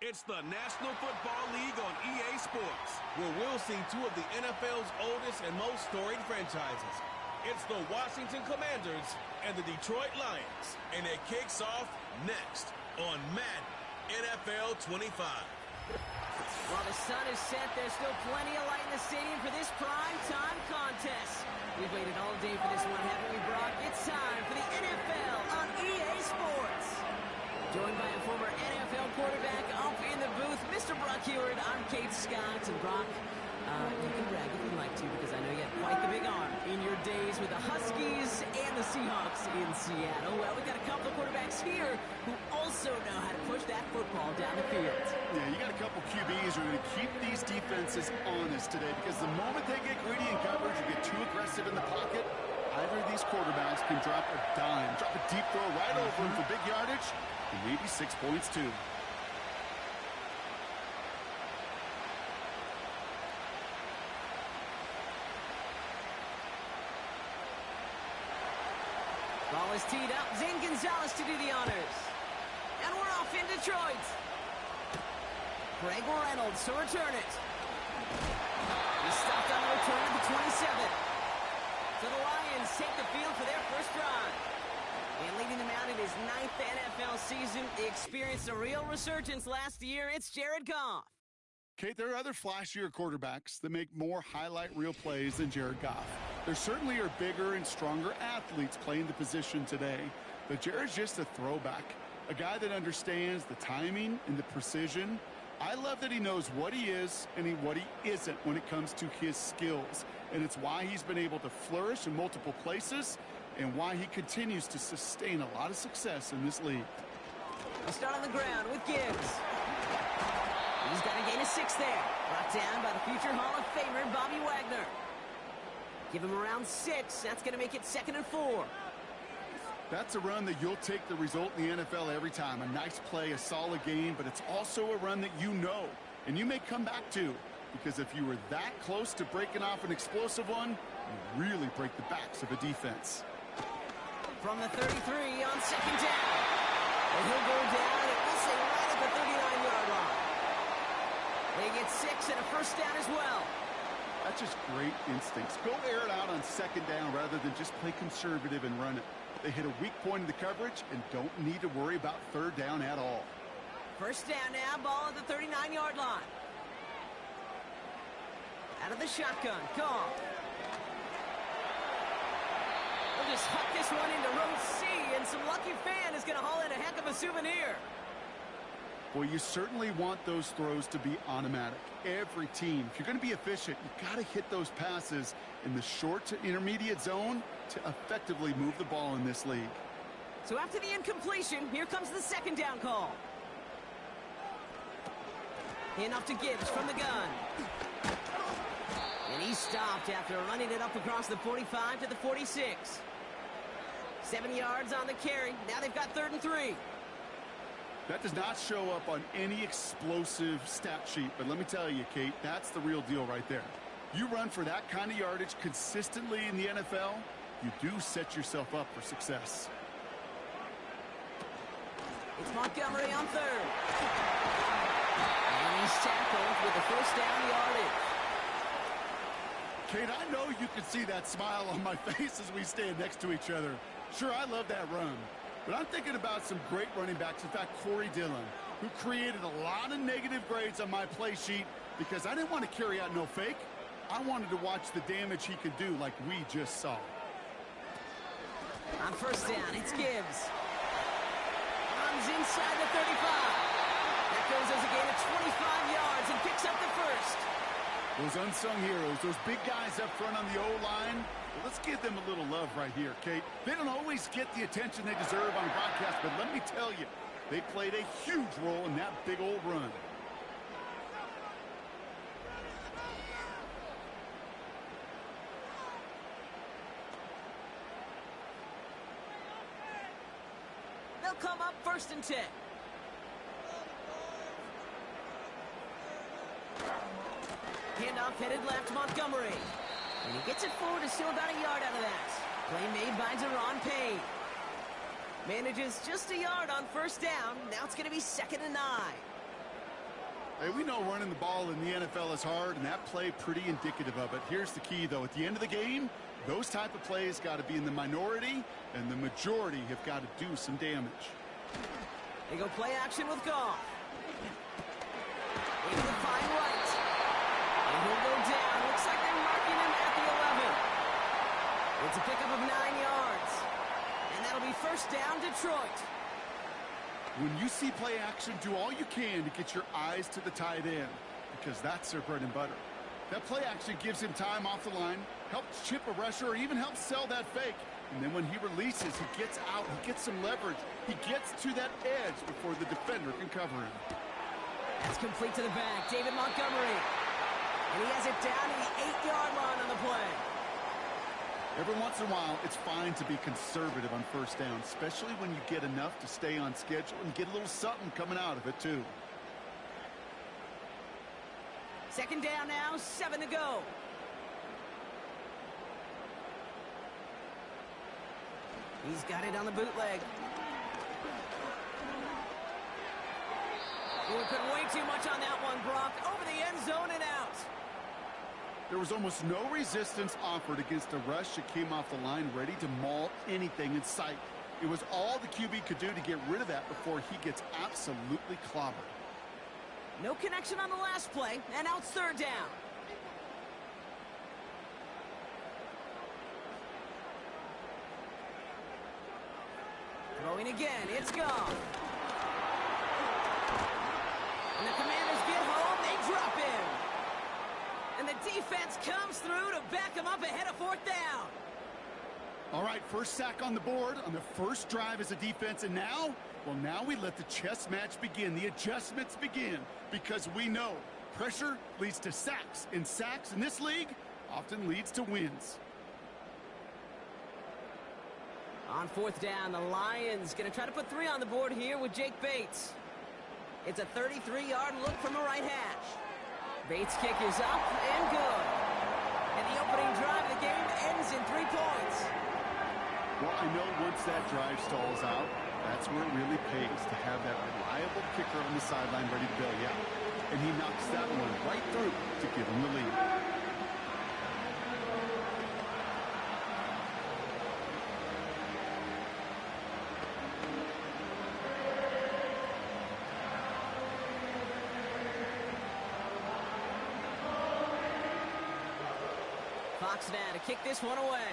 It's the National Football League on EA Sports, where we'll see two of the NFL's oldest and most storied franchises. It's the Washington Commanders and the Detroit Lions, and it kicks off next on Madden NFL 25. While the sun is set, there's still plenty of light in the stadium for this prime-time contest. We've waited all day for this one, haven't we, Brock? It's time for the NFL on EA Sports. Joined by a former NFL quarterback up in the booth, Mr. Brock Heward. I'm Kate Scott. And Brock, you can brag if you'd like to, because I know you had quite the big arm in your days with the Huskies and the Seahawks in Seattle. Well, we've got a couple of quarterbacks here who also know how to push that football down the field. Yeah, you got a couple QBs who are going to keep these defenses honest today, because the moment they get greedy in coverage or get too aggressive in the pocket, either of these quarterbacks can drop a dime, drop a deep throw right over him for big yardage, and maybe 6 points too. Ball is teed up. Zane Gonzalez to do the honors. And we're off in Detroit. Greg Reynolds to return it. He stopped on the return at the 27. So the Lions take the field for their first drive. And leading them out in his 9th NFL season, he experienced a real resurgence last year. It's Jared Goff. Kate, there are other flashier quarterbacks that make more highlight reel plays than Jared Goff. There certainly are bigger and stronger athletes playing the position today, but Jared's just a throwback, a guy that understands the timing and the precision. I love that he knows what he is and what he isn't when it comes to his skills, and it's why he's been able to flourish in multiple places and why he continues to sustain a lot of success in this league. We'll start on the ground with Gibbs. He's got a gain of 6 there. Brought down by the future Hall of Famer, Bobby Wagner. Give him around 6. That's going to make it 2nd and 4. That's a run that you'll take the result in the NFL every time. A nice play, a solid game, but it's also a run that you know, and you may come back to, because if you were that close to breaking off an explosive one, you really break the backs of a defense. From the 33 on 2nd down. And he'll go down, and we'll say right at the 39-yard line. They get 6 and a first down as well. That's just great instincts. Go air it out on 2nd down rather than just play conservative and run it. They hit a weak point in the coverage and don't need to worry about 3rd down at all. First down now, ball at the 39-yard line. Out of the shotgun, Goff. We'll just huck this one into row C, and some lucky fan is going to haul in a heck of a souvenir. Well, you certainly want those throws to be automatic. Every team, if you're going to be efficient, you got to hit those passes in the short to intermediate zone to effectively move the ball in this league. So after the incompletion, here comes the 2nd down call. In off to Gibbs from the gun. And he stopped after running it up across the 45 to the 46. 7 yards on the carry. Now they've got 3rd and 3. That does not show up on any explosive stat sheet, but let me tell you, Kate, that's the real deal right there. You run for that kind of yardage consistently in the NFL, you do set yourself up for success. It's Montgomery on 3rd. And he's tackled with the first down yardage. Kate, I know you can see that smile on my face as we stand next to each other. Sure, I love that run. But I'm thinking about some great running backs. In fact, Corey Dillon, who created a lot of negative grades on my play sheet because I didn't want to carry out no fake. I wanted to watch the damage he could do like we just saw. On first down, it's Gibbs. Runs inside the 35. That goes as a gain of 25 yards and picks up the first. Those unsung heroes, those big guys up front on the O-line, well, let's give them a little love right here, Kate. They don't always get the attention they deserve on the broadcast, but let me tell you, they played a huge role in that big old run. They'll come up 1st and 10. Handoff headed left, Montgomery. And he gets it forward, is still about a yard out of that. Play made by Deron Payne. Manages just a yard on first down. Now it's going to be 2nd and 9. Hey, we know running the ball in the NFL is hard, and that play pretty indicative of it. Here's the key, though. At the end of the game, those type of plays got to be in the minority, and the majority have got to do some damage. They go play action with Goff. Into the fine right. And he'll go down. Looks like they're marking him at the 11. It's a pickup of 9 yards. And that'll be first down, Detroit. When you see play action, do all you can to get your eyes to the tight end, because that's their bread and butter. That play action gives him time off the line, helps chip a rusher, or even helps sell that fake. And then when he releases, he gets out, he gets some leverage. He gets to that edge before the defender can cover him. That's complete to the back, David Montgomery. And he has it down to the 8-yard line on the play. Every once in a while, it's fine to be conservative on first down, especially when you get enough to stay on schedule and get a little something coming out of it, too. Second down now, 7 to go. He's got it on the bootleg. We put way too much on that one, Brock. Over the end zone and out. There was almost no resistance offered against a rush that came off the line ready to maul anything in sight. It was all the QB could do to get rid of that before he gets absolutely clobbered. No connection on the last play, and now it's third down. Throwing again, it's gone. And the Commanders get home, they drop him. And the defense comes through to back him up ahead of fourth down. All right, first sack on the board on the first drive as a defense, and now, well, now we let the chess match begin. The adjustments begin, because we know pressure leads to sacks, and sacks in this league often leads to wins. On fourth down, the Lions going to try to put 3 on the board here with Jake Bates. It's a 33-yard look from the right hash. Bates' kick is up and good. And the opening drive of the game ends in 3 points. Well, I know once that drive stalls out, that's where it really pays to have that reliable kicker on the sideline ready to bail you out. And he knocks that one right through to give him the lead. Fox now to kick this one away.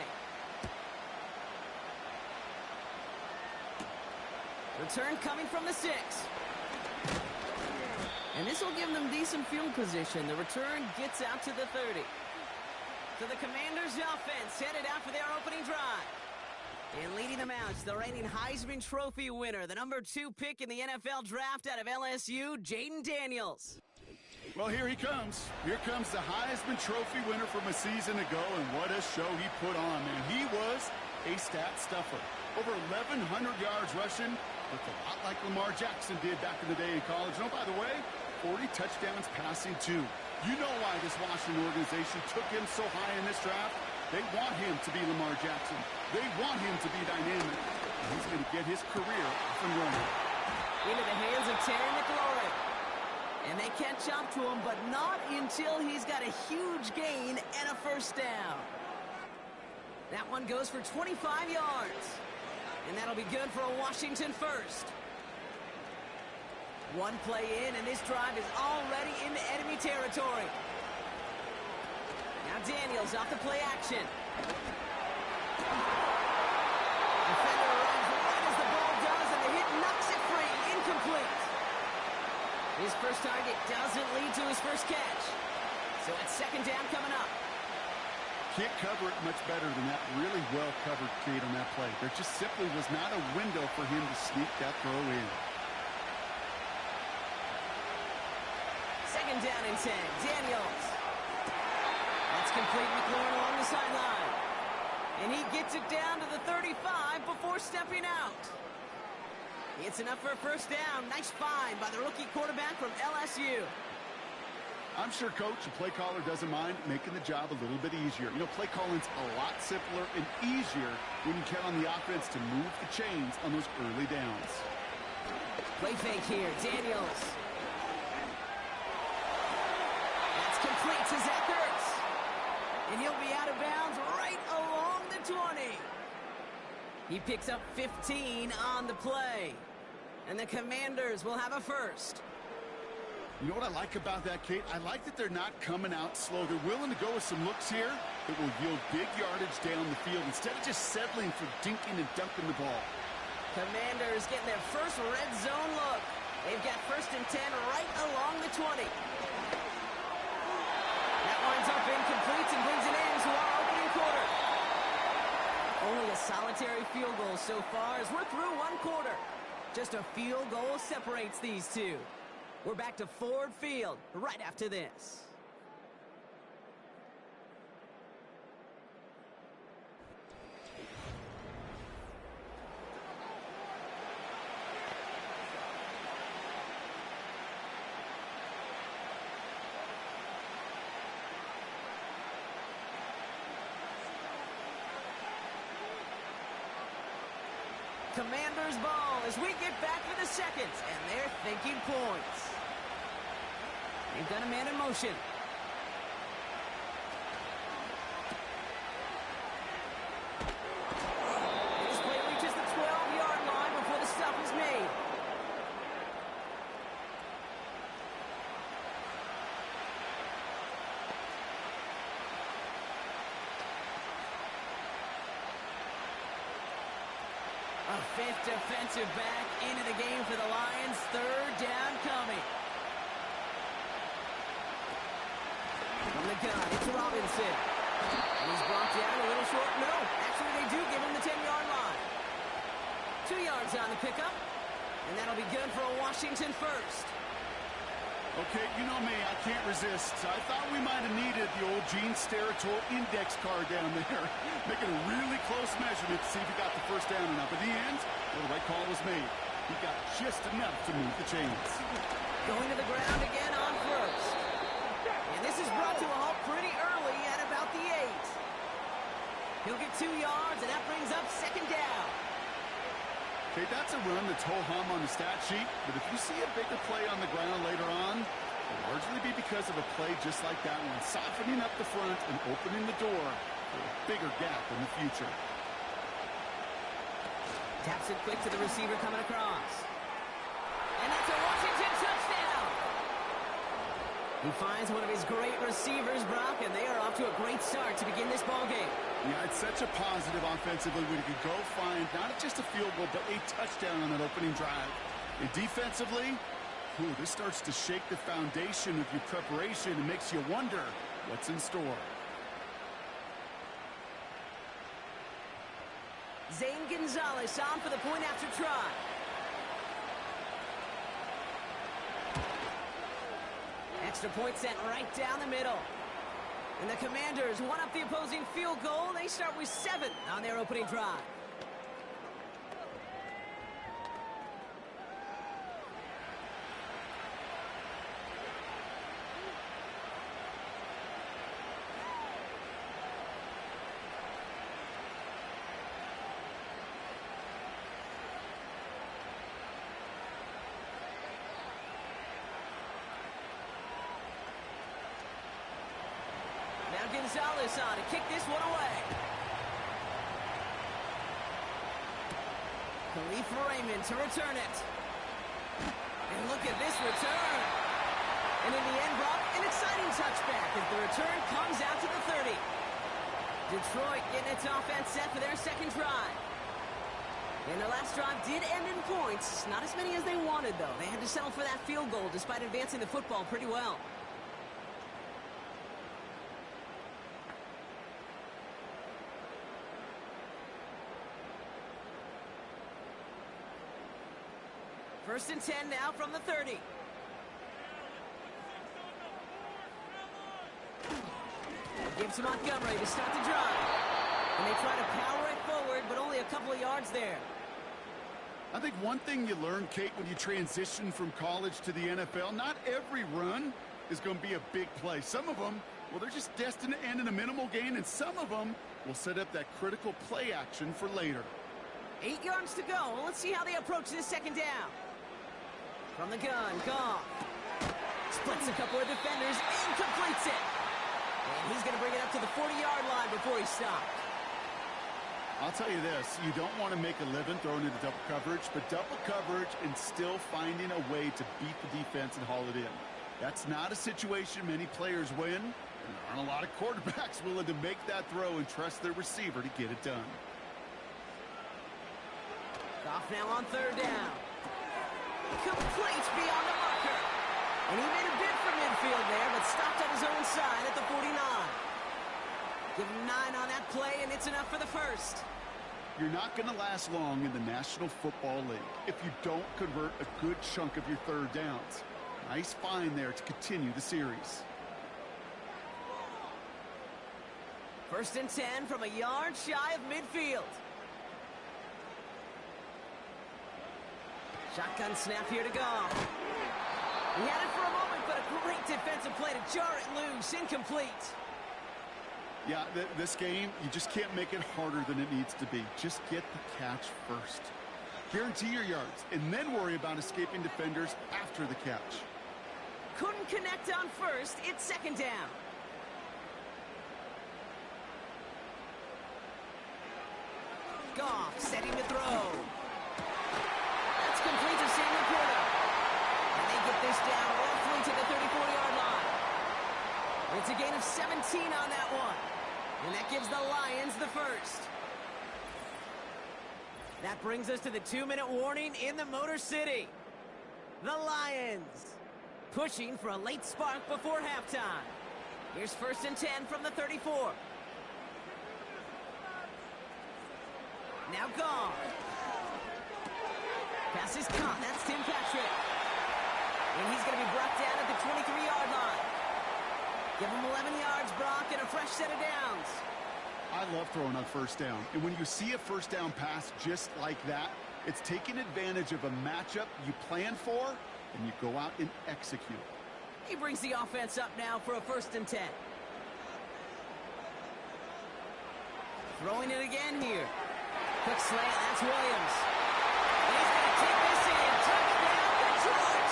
Return coming from the 6. And this will give them decent field position. The return gets out to the 30. So the Commanders' offense headed out for their opening drive. And leading them out is the reigning Heisman Trophy winner, the number 2 pick in the NFL draft out of LSU, Jaden Daniels. Well, here he comes. Here comes the Heisman Trophy winner from a season ago, and what a show he put on, man. He was a stat stuffer. Over 1,100 yards rushing, looked a lot like Lamar Jackson did back in the day in college. And oh, by the way, 40 touchdowns passing, too. You know why this Washington organization took him so high in this draft? They want him to be Lamar Jackson. They want him to be dynamic. And he's going to get his career off and running. Into the hands of Terry McLaurin. And they catch up to him, but not until he's got a huge gain and a first down. That one goes for 25 yards. And that'll be good for a Washington first. One play in, and this drive is already into enemy territory. Now Daniels off the play action. Defender arrives right as the ball does, and the hit knocks it free. Incomplete. His first target doesn't lead to his first catch. So it's second down coming up. Can't cover it much better than that really well-covered kid on that play. There just simply was not a window for him to sneak that throw in. Second down and 10. Daniels. That's complete. McLaurin along the sideline. And he gets it down to the 35 before stepping out. It's enough for a first down. Nice find by the rookie quarterback from LSU. I'm sure coach and play caller doesn't mind making the job a little bit easier. You know, play calling's a lot simpler and easier when you count on the offense to move the chains on those early downs. Play fake here. Daniels. completes his efforts. And he'll be out of bounds right along the 20. He picks up 15 on the play. And the Commanders will have a first. You know what I like about that, Kate? I like that they're not coming out slow. They're willing to go with some looks here that will yield big yardage down the field instead of just settling for dinking and dunking the ball. Commanders getting their first red zone look. They've got 1st and 10 right along the 20. That winds up incomplete and brings it into our opening quarter. Only a solitary field goal so far as we're through one quarter. Just a field goal separates these two. We're back to Ford Field right after this. Commanders ball as we get back for the second, and they're thinking points. They've got a man in motion. This play reaches the 12-yard line before the stop is made. A 5th defensive back into the game for the Lions. 3rd down coming. From the gun, it's Robinson. And he's brought down a little short. No, actually they do give him the 10-yard line. 2 yards on the pickup. And that'll be good for a Washington first. Okay, you know me, I can't resist. I thought we might have needed the old Gene Steratore index card down there. Making a really close measurement to see if he got the first down or not. But in the end, well, the right call was made. He got just enough to move the chains. Going to the ground again on first. And this is brought to a halt pretty early at about the 8. He'll get 2 yards, and that brings up 2nd down. Okay, that's a run that's ho-hum on the stat sheet, but if you see a bigger play on the ground later on, it'll largely be because of a play just like that one, softening up the front and opening the door for a bigger gap in the future. Taps it quick to the receiver coming across. And that's a Washington touchdown! He finds one of his great receivers, Brock, and they are off to a great start to begin this ballgame. Yeah, it's such a positive offensively when you can go find not just a field goal, but a touchdown on that opening drive. And defensively, this starts to shake the foundation of your preparation and makes you wonder what's in store. Zane Gonzalez on for the point after try. Extra point sent right down the middle. And the Commanders one up the opposing field goal. They start with 7 on their opening drive. Gonzalez on to kick this one away. Khalif Raymond to return it. And look at this return. And in the end, Brock, an exciting touchback as the return comes out to the 30. Detroit getting its offense set for their 2nd drive. And the last drive did end in points. Not as many as they wanted, though. They had to settle for that field goal despite advancing the football pretty well. First and 10 now from the 30. Gives to Montgomery to start the drive. And they try to power it forward, but only a couple of yards there. I think one thing you learn, Kate, when you transition from college to the NFL, not every run is going to be a big play. Some of them, well, they're just destined to end in a minimal gain, and some of them will set up that critical play action for later. 8 yards to go. Well, let's see how they approach this 2nd down. From the gun, Goff. Splits a couple of defenders and completes it. And he's going to bring it up to the 40-yard line before he stopped. I'll tell you this, you don't want to make a living throwing into double coverage, but double coverage and still finding a way to beat the defense and haul it in. That's not a situation many players win, and there aren't a lot of quarterbacks willing to make that throw and trust their receiver to get it done. Goff now on third down. Complete beyond the marker. And he made a bid for midfield there, but stopped on his own side at the 49. Give him 9 on that play, and it's enough for the first. You're not going to last long in the National Football League if you don't convert a good chunk of your third downs. Nice find there to continue the series. 1st and 10 from a yard shy of midfield. Shotgun snap here to go. He had it for a moment, but a great defensive play to jar it loose. Incomplete. Yeah, this game, you just can't make it harder than it needs to be. Just get the catch first. Guarantee your yards, and then worry about escaping defenders after the catch. Couldn't connect on first. It's 2nd down. Goff setting to throw. That's complete to Samuel Porter. And they get this down roughly to the 34-yard line. It's a gain of 17 on that one. And that gives the Lions the first. That brings us to the 2-minute warning in the Motor City. The Lions pushing for a late spark before halftime. Here's 1st and 10 from the 34. Now gone. Pass is caught. That's Tim Patrick. And he's going to be brought down at the 23-yard line. Give him 11 yards, Brock, and a fresh set of downs. I love throwing on 1st down. And when you see a 1st down pass just like that, it's taking advantage of a matchup you plan for, and you go out and execute. He brings the offense up now for a 1st and 10. Throwing it again here. Quick slant, that's Williams. And he's going to take this in. Touchdown, Detroit!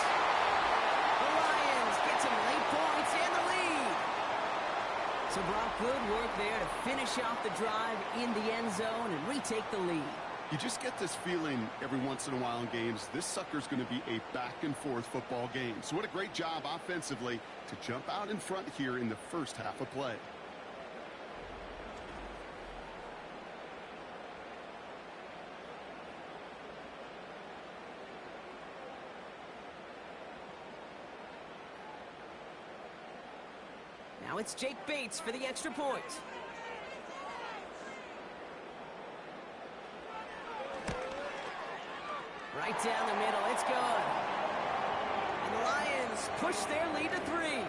The Lions get some late points and the lead. So Brock, good work there to finish off the drive in the end zone and retake the lead. You just get this feeling every once in a while in games, this sucker's going to be a back-and-forth football game. So what a great job offensively to jump out in front here in the first half of play. Now it's Jake Bates for the extra point. Right down the middle, it's good. And the Lions push their lead to 3.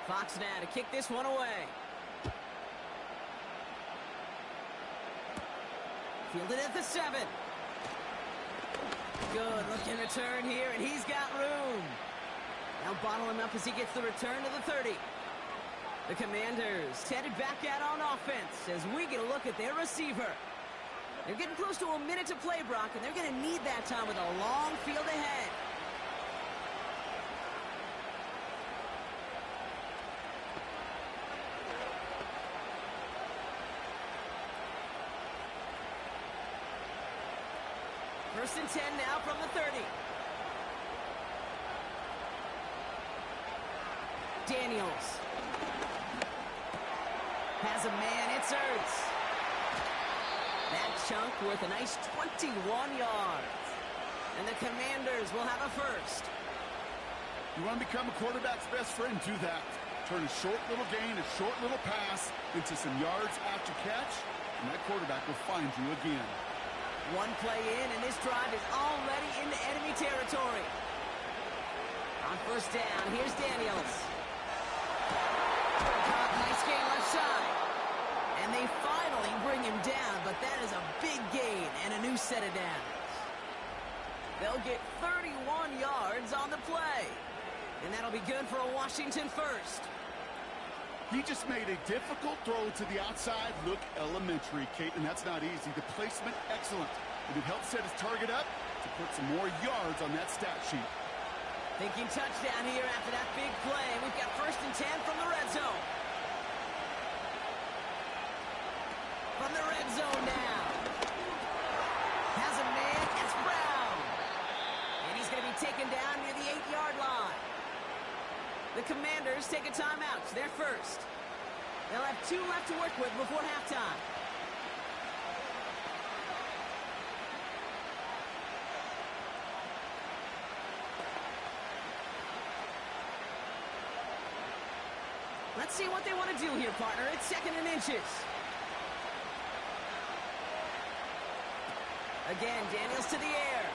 Fox now to kick this one away. Fielded at the 7. Good looking return here, and he's got room. Now bottle him up as he gets the return to the 30. The Commanders headed back out on offense as we get a look at their receiver. They're getting close to a minute to play, Brock, and they're going to need that time with a long field ahead. First and 10 now from the 30. Daniels. Has a man, it's Ertz. That chunk worth a nice 21 yards. And the Commanders will have a first. You want to become a quarterback's best friend, do that. Turn a short little gain, a short little pass into some yards after catch, and that quarterback will find you again. One play in, and this drive is already into enemy territory. On first down, here's Daniels. Nice gain left side. And they finally bring him down, but that is a big gain and a new set of downs. They'll get 31 yards on the play. And that'll be good for a Washington first. He just made a difficult throw to the outside. Look elementary, Kate, and that's not easy. The placement, excellent. And it helps set his target up to put some more yards on that stat sheet. Thinking touchdown here after that big play. We've got 1st and 10 from the red zone. From the red zone now. Has a man. It's Brown. And he's going to be taken down near the 8-yard line. The Commanders take a timeout. They're first. They'll have 2 left to work with before halftime. Let's see what they want to do here, partner. It's 2nd and inches. Again, Daniels to the air.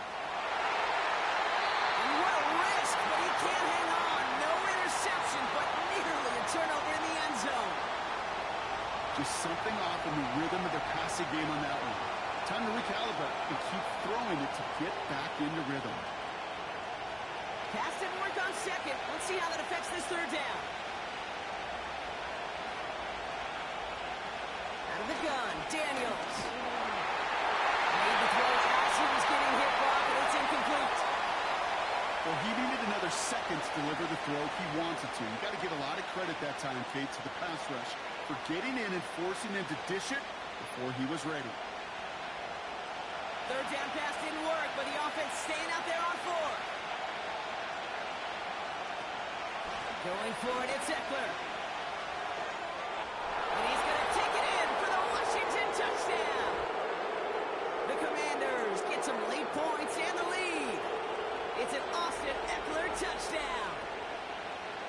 And what a risk, but he can't hang on. No interception, but nearly a turnover in the end zone. Just something off in the rhythm of their passing game on that one. Time to recalibrate and keep throwing it to get back into rhythm. Pass didn't work on 2nd. Let's see how that affects this 3rd down. Out of the gun, Daniels. Made the throw as he was getting hit, Brock, and it's incomplete. Well, he needed another second to deliver the throw he wanted to. You got to give a lot of credit that time, Kate, to the pass rush for getting in and forcing him to dish it before he was ready. 3rd down pass didn't work, but the offense staying out there on 4. Going for it, it's Eckler. And he's going to take it in for the Washington touchdown. The Commanders get some late points and the lead. It's an Austin Eckler touchdown.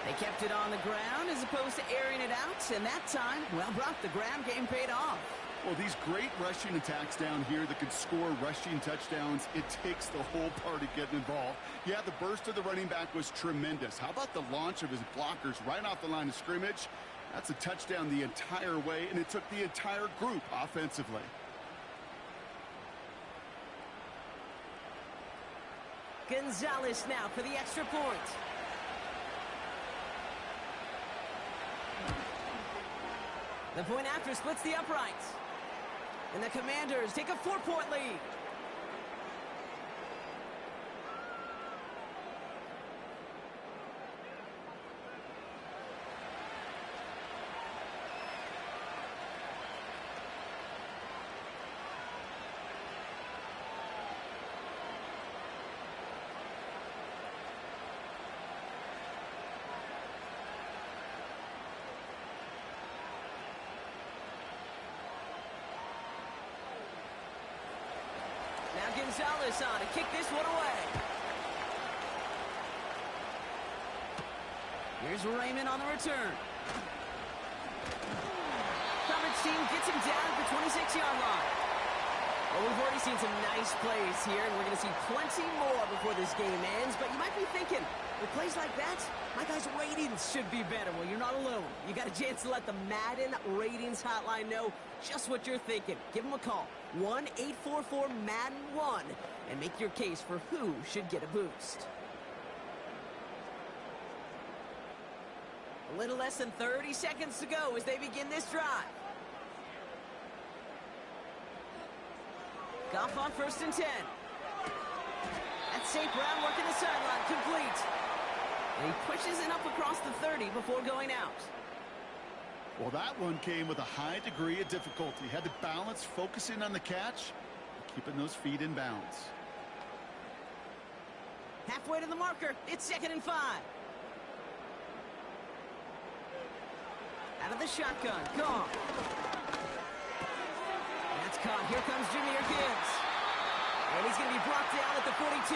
They kept it on the ground as opposed to airing it out, and that time, well, Brock, the ground game paid off. Well, these great rushing attacks down here that can score rushing touchdowns, it takes the whole party getting involved. Yeah, the burst of the running back was tremendous. How about the launch of his blockers right off the line of scrimmage? That's a touchdown the entire way, and it took the entire group offensively. Gonzalez now for the extra point. The point after splits the uprights. And the Commanders take a 4-point lead. Now Gonzalez on to kick this one away. Here's Raymond on the return. Coverage team gets him down at the 26-yard line. Well, we've already seen some nice plays here, and we're going to see plenty more before this game ends. But you might be thinking, with plays like that, my guys' ratings should be better. Well, you're not alone. You got a chance to let the Madden ratings hotline know just what you're thinking. Give them a call, 1-844-MADDEN-1, and make your case for who should get a boost. A little less than 30 seconds to go as they begin this drive. Goff on 1st and 10. That's St. Brown working the sideline, complete. And he pushes it up across the 30 before going out. Well, that one came with a high degree of difficulty. Had to balance focusing on the catch, keeping those feet in bounds. Halfway to the marker, it's 2nd and 5. Out of the shotgun, gone. That's caught. Here comes Jahmyr Gibbs. And he's going to be brought down at the 42.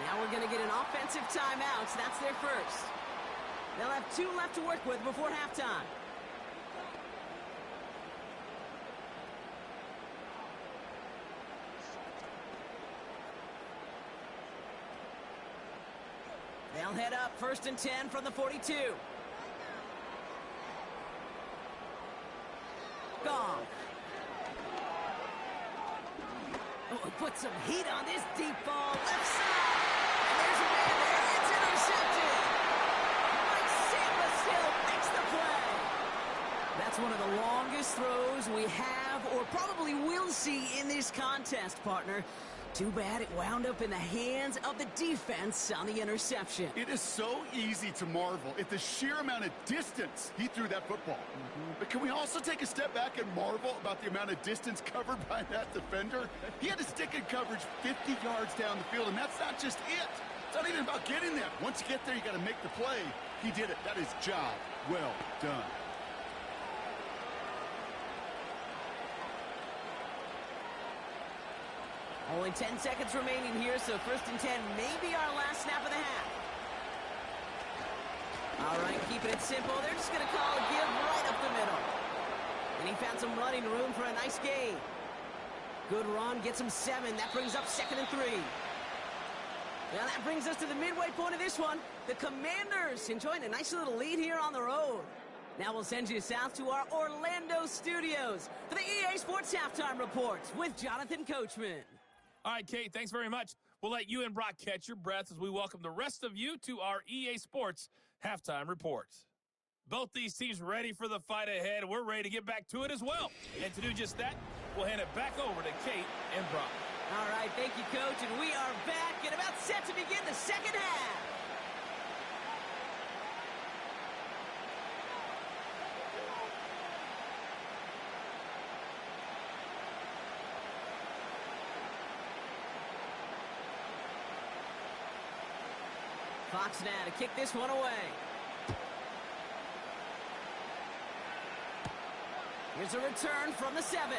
Now we're going to get an offensive timeout. So that's their first. They'll have 2 left to work with before halftime. They'll head up 1st and 10 from the 42. put some heat on this deep ball. Left side. And there's a man there. It's intercepted. Mike Samuel makes the play. That's one of the longest throws we have or probably will see in this contest, partner. Too bad it wound up in the hands of the defense on the interception. It is so easy to marvel at the sheer amount of distance he threw that football. But can we also take a step back and marvel about the amount of distance covered by that defender? He had to stick in coverage 50 yards down the field, and that's not just it. It's not even about getting there. Once you get there, you got to make the play. He did it. That is job well done. Only 10 seconds remaining here, so 1st and 10 may be our last snap of the half. All right, keeping it simple. They're just going to call a give right up the middle. And he found some running room for a nice gain. Good run, gets him 7. That brings up 2nd and 3. Now that brings us to the midway point of this one. The Commanders enjoying a nice little lead here on the road. Now we'll send you south to our Orlando studios for the EA Sports Halftime Reports with Jonathan Coachman. All right, Kate, thanks very much. We'll let you and Brock catch your breath as we welcome the rest of you to our EA Sports Halftime Reports. Both these teams ready for the fight ahead. We're ready to get back to it as well. And to do just that, we'll hand it back over to Kate and Brock. All right, thank you, Coach. And we are back and about set to begin the second half. Fox now to kick this one away. Here's a return from the 7.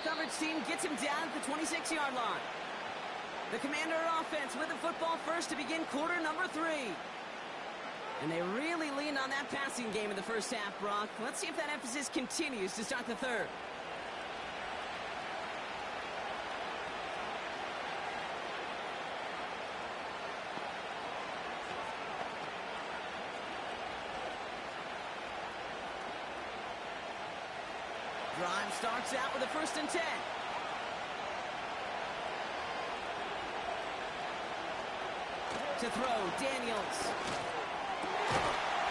Coverage team gets him down at the 26-yard line. The Commander offense with the football first to begin quarter number 3. And they really leaned on that passing game in the first half, Brock. Let's see if that emphasis continues to start the third. Drive starts out with a 1st and 10. To throw, Daniels.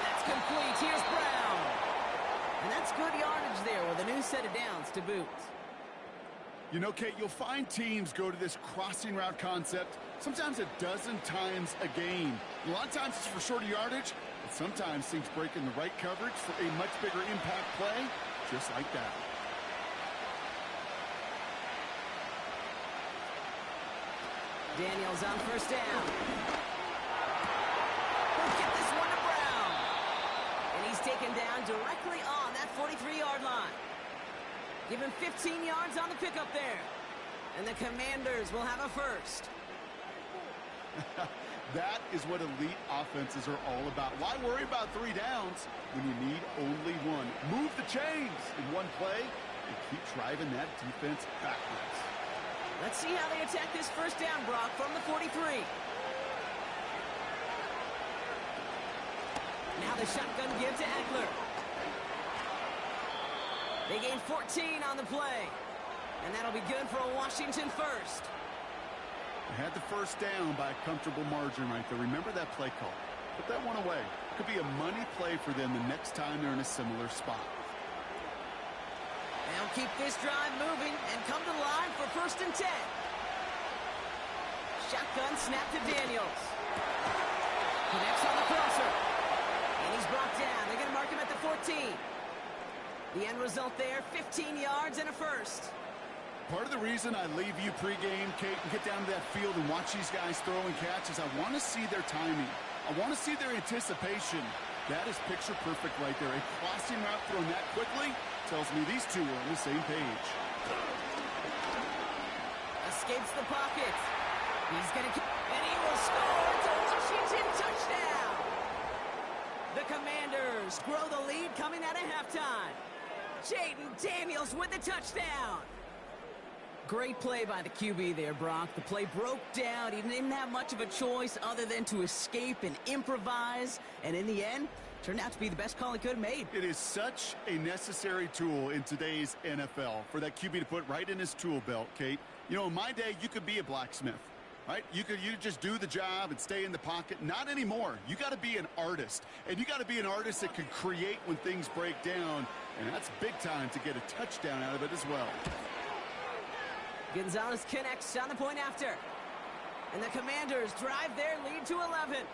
That's complete. Here's Brown. And that's good yardage there with a new set of downs to boot. You know, Kate, you'll find teams go to this crossing route concept sometimes a dozen times a game. A lot of times it's for shorter yardage, but sometimes teams break in the right coverage for a much bigger impact play, just like that. Daniels on 1st down. We'll get this one to Brown. And he's taken down directly on that 43-yard line. Give him 15 yards on the pickup there. And the Commanders will have a 1st. That is what elite offenses are all about. Why worry about 3 downs when you need only 1? Move the chains in one play and keep driving that defense backwards. Let's see how they attack this 1st down, Brock, from the 43. Now the shotgun give to Eckler. They gain 14 on the play. And that'll be good for a Washington 1st. They had the 1st down by a comfortable margin right there. Remember that play call. Put that one away. Could be a money play for them the next time they're in a similar spot. They'll keep this drive moving and come to the line for 1st and 10. Shotgun snap to Daniels. Connects on the crosser. And he's brought down. They're going to mark him at the 14. The end result there, 15 yards and a 1st. Part of the reason I leave you pregame, Kate, and get down to that field and watch these guys throw and catch is I want to see their timing. I want to see their anticipation. That is picture perfect right there. A crossing route thrown that quickly tells me these two are on the same page. Escapes the pocket. He's going to... And he will score. It's a Washington touchdown. The Commanders grow the lead coming out of halftime. Jaden Daniels with the touchdown. Great play by the QB there, Brock. The play broke down. He didn't have much of a choice other than to escape and improvise. And in the end, Turned out to be the best call he could have made. It is such a necessary tool in today's NFL for that QB to put right in his tool belt, Kate. You know, in my day, you could be a blacksmith, right? You just do the job and stay in the pocket. Not anymore. You got to be an artist, and you got to be an artist that can create when things break down, and that's big time to get a touchdown out of it as well. Gonzalez connects on the point after. And the Commanders drive their lead to 11.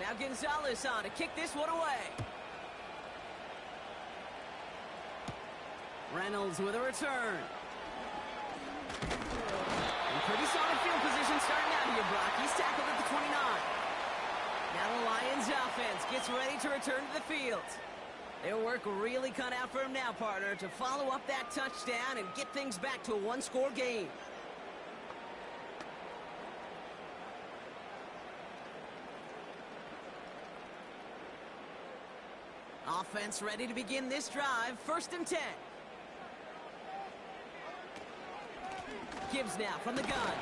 Now Gonzalez on to kick this one away. Reynolds with a return. And pretty solid field position starting out here, Brock. He's tackled at the 29. Now the Lions offense gets ready to return to the field. Their work really cut out for him now, partner, to follow up that touchdown and get things back to a one-score game. Offense ready to begin this drive. 1st and 10. Gibbs now from the gun.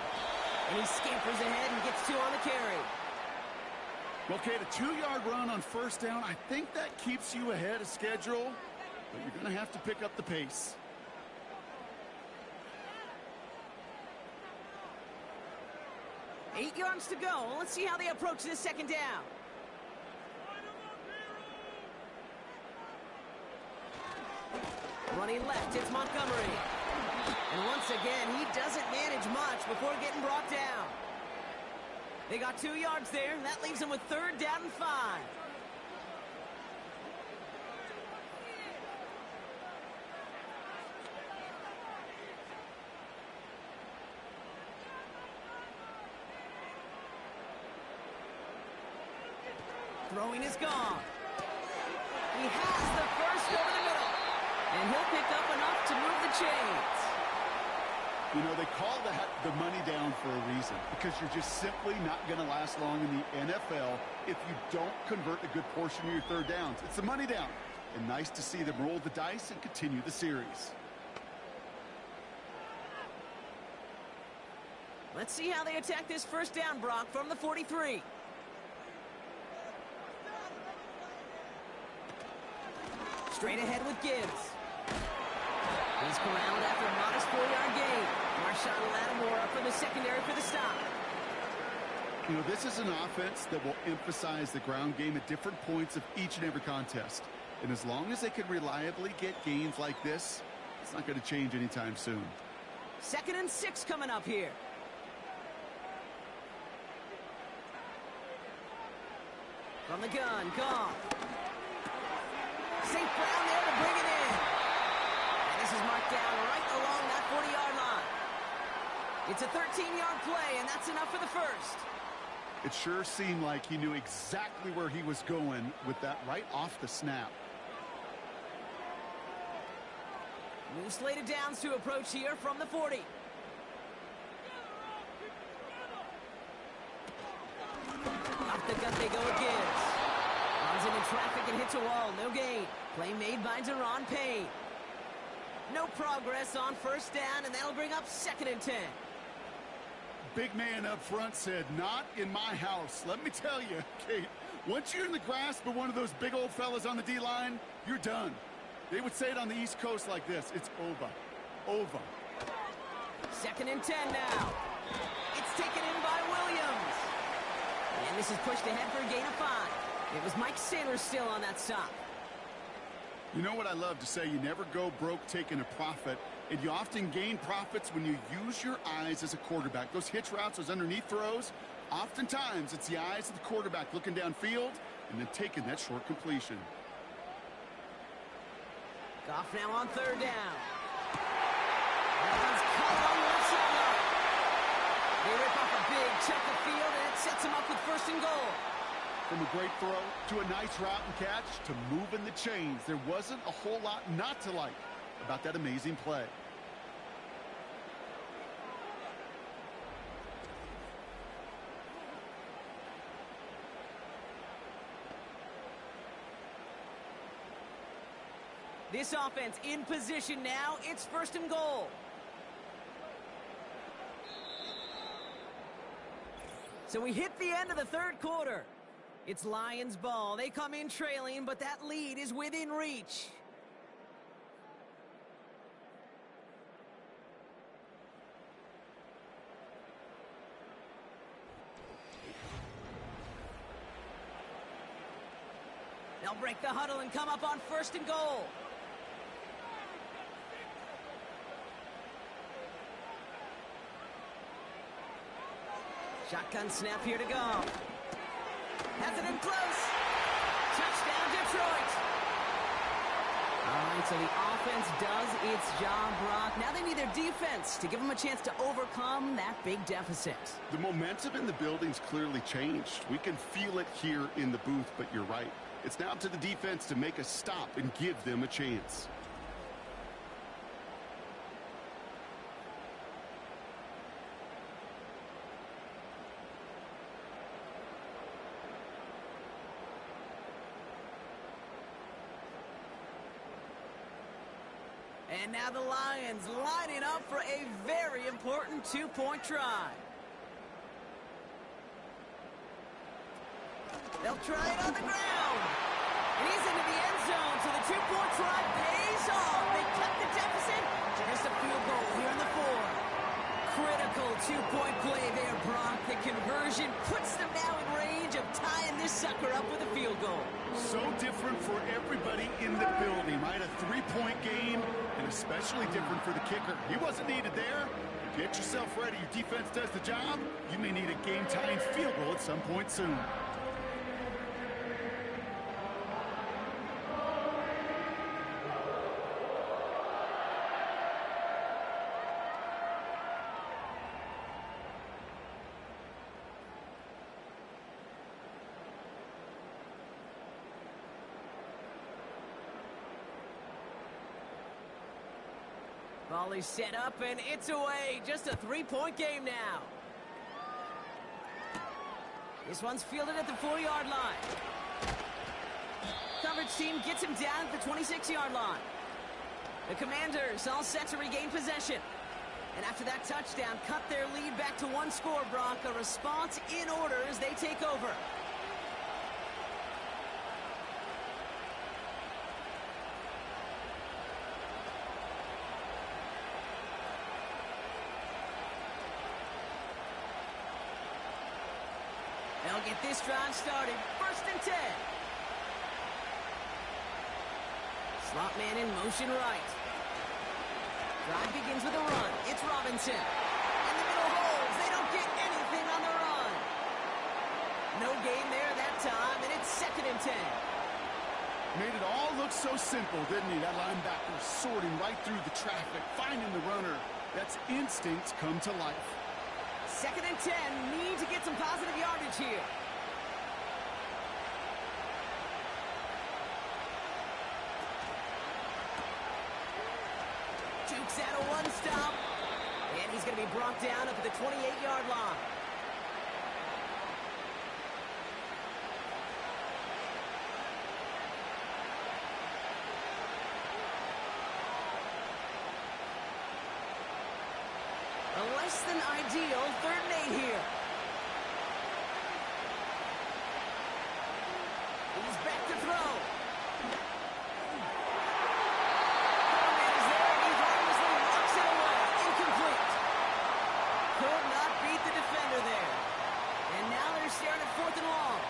And he scampers ahead and gets 2 on the carry. Well, Kate, a 2-yard run on 1st down, I think that keeps you ahead of schedule, but you're going to have to pick up the pace. Eight yards to go. Let's see how they approach this 2nd down. Running left, it's Montgomery. And once again, he doesn't manage much before getting brought down. They got 2 yards there, and that leaves them with 3rd down and 5. Throwing is gone. He has the first over the middle. And he'll pick up enough to move the chains. You know, they call that the money down for a reason, because you're just simply not going to last long in the NFL if you don't convert a good portion of your 3rd downs. It's the money down. And nice to see them roll the dice and continue the series. Let's see how they attack this 1st down, Brock, from the 43. Straight ahead with Gibbs. He's corralled after a modest 4-yard gain. Marshawn Lattimore up from the secondary for the stop. You know, this is an offense that will emphasize the ground game at different points of each and every contest. And as long as they can reliably get gains like this, it's not going to change anytime soon. 2nd and 6 coming up here. From the gun, Goff. St. Brown there to bring it in. And this is marked down right along that 40-yard line. It's a 13-yard play, and that's enough for the 1st. It sure seemed like he knew exactly where he was going with that right off the snap. New slate of downs to approach here from the 40. Off the gut they go again. Runs into traffic and hits a wall. No gain. Play made by Deron Payne. No progress on 1st down, and that'll bring up 2nd and 10. Big man up front said, not in my house. Let me tell you, Kate, once you're in the grasp of one of those big old fellas on the D-line, you're done. They would say it on the East Coast like this. It's over. Over. 2nd and 10 now. It's taken in by Williams. And this is pushed ahead for a gain of 5. It was Mike Saylor still on that stop. You know what I love to say? You never go broke taking a profit, and you often gain profits when you use your eyes as a quarterback. Those hitch routes, those underneath throws, oftentimes it's the eyes of the quarterback looking downfield and then taking that short completion. Goff now on 3rd down. He's caught on the left sideline. They rip off a big chunk of field, and it sets him up with 1st and goal. From a great throw to a nice route and catch to moving the chains, there wasn't a whole lot not to like about that amazing play. This offense in position now. It's 1st and goal. So we hit the end of the 3rd quarter. It's Lions ball. They come in trailing, but that lead is within reach. They'll break the huddle and come up on 1st and goal. Shotgun snap here to go. Has it in close. Touchdown, Detroit. All right, so the offense does its job, Brock. Now they need their defense to give them a chance to overcome that big deficit. The momentum in the building's clearly changed. We can feel it here in the booth, but you're right. It's now up to the defense to make a stop and give them a chance. And now the Lions lining up for a very important 2-point try. They'll try it on the ground. And he's into the end zone, so the 2-point try pays off. They cut the deficit to just a field goal here in the 4th. Critical 2-point play there, Brock. The conversion puts them now in range of tying this sucker up with a field goal. So different for everybody in the building, right? A 3-point game, and especially different for the kicker. He wasn't needed there. Get yourself ready. Your defense does the job. You may need a game-tying field goal at some point soon. Volley set up, and it's away. Just a 3-point game now. This one's fielded at the 4-yard line. Coverage team gets him down at the 26-yard line. The Commanders all set to regain possession. And after that touchdown, cut their lead back to 1 score, Brock. A response in order as they take over. They'll get this drive started. 1st and 10. Slot man in motion right. Drive begins with a run. It's Robinson. And the middle holds. They don't get anything on the run. No gain there that time, and it's 2nd and 10. Made it all look so simple, didn't he? That linebacker sorting right through the traffic, finding the runner. That's instincts come to life. 2nd and 10. Need to get some positive yardage here. Dukes out a 1-stop. And he's going to be brought down up at the 28-yard line. A less than ideal 3rd and 8 here. He's back to throw. Coleman is there, and he harmlessly knocks it away. Incomplete. Could not beat the defender there. And now they're staring at 4th and long.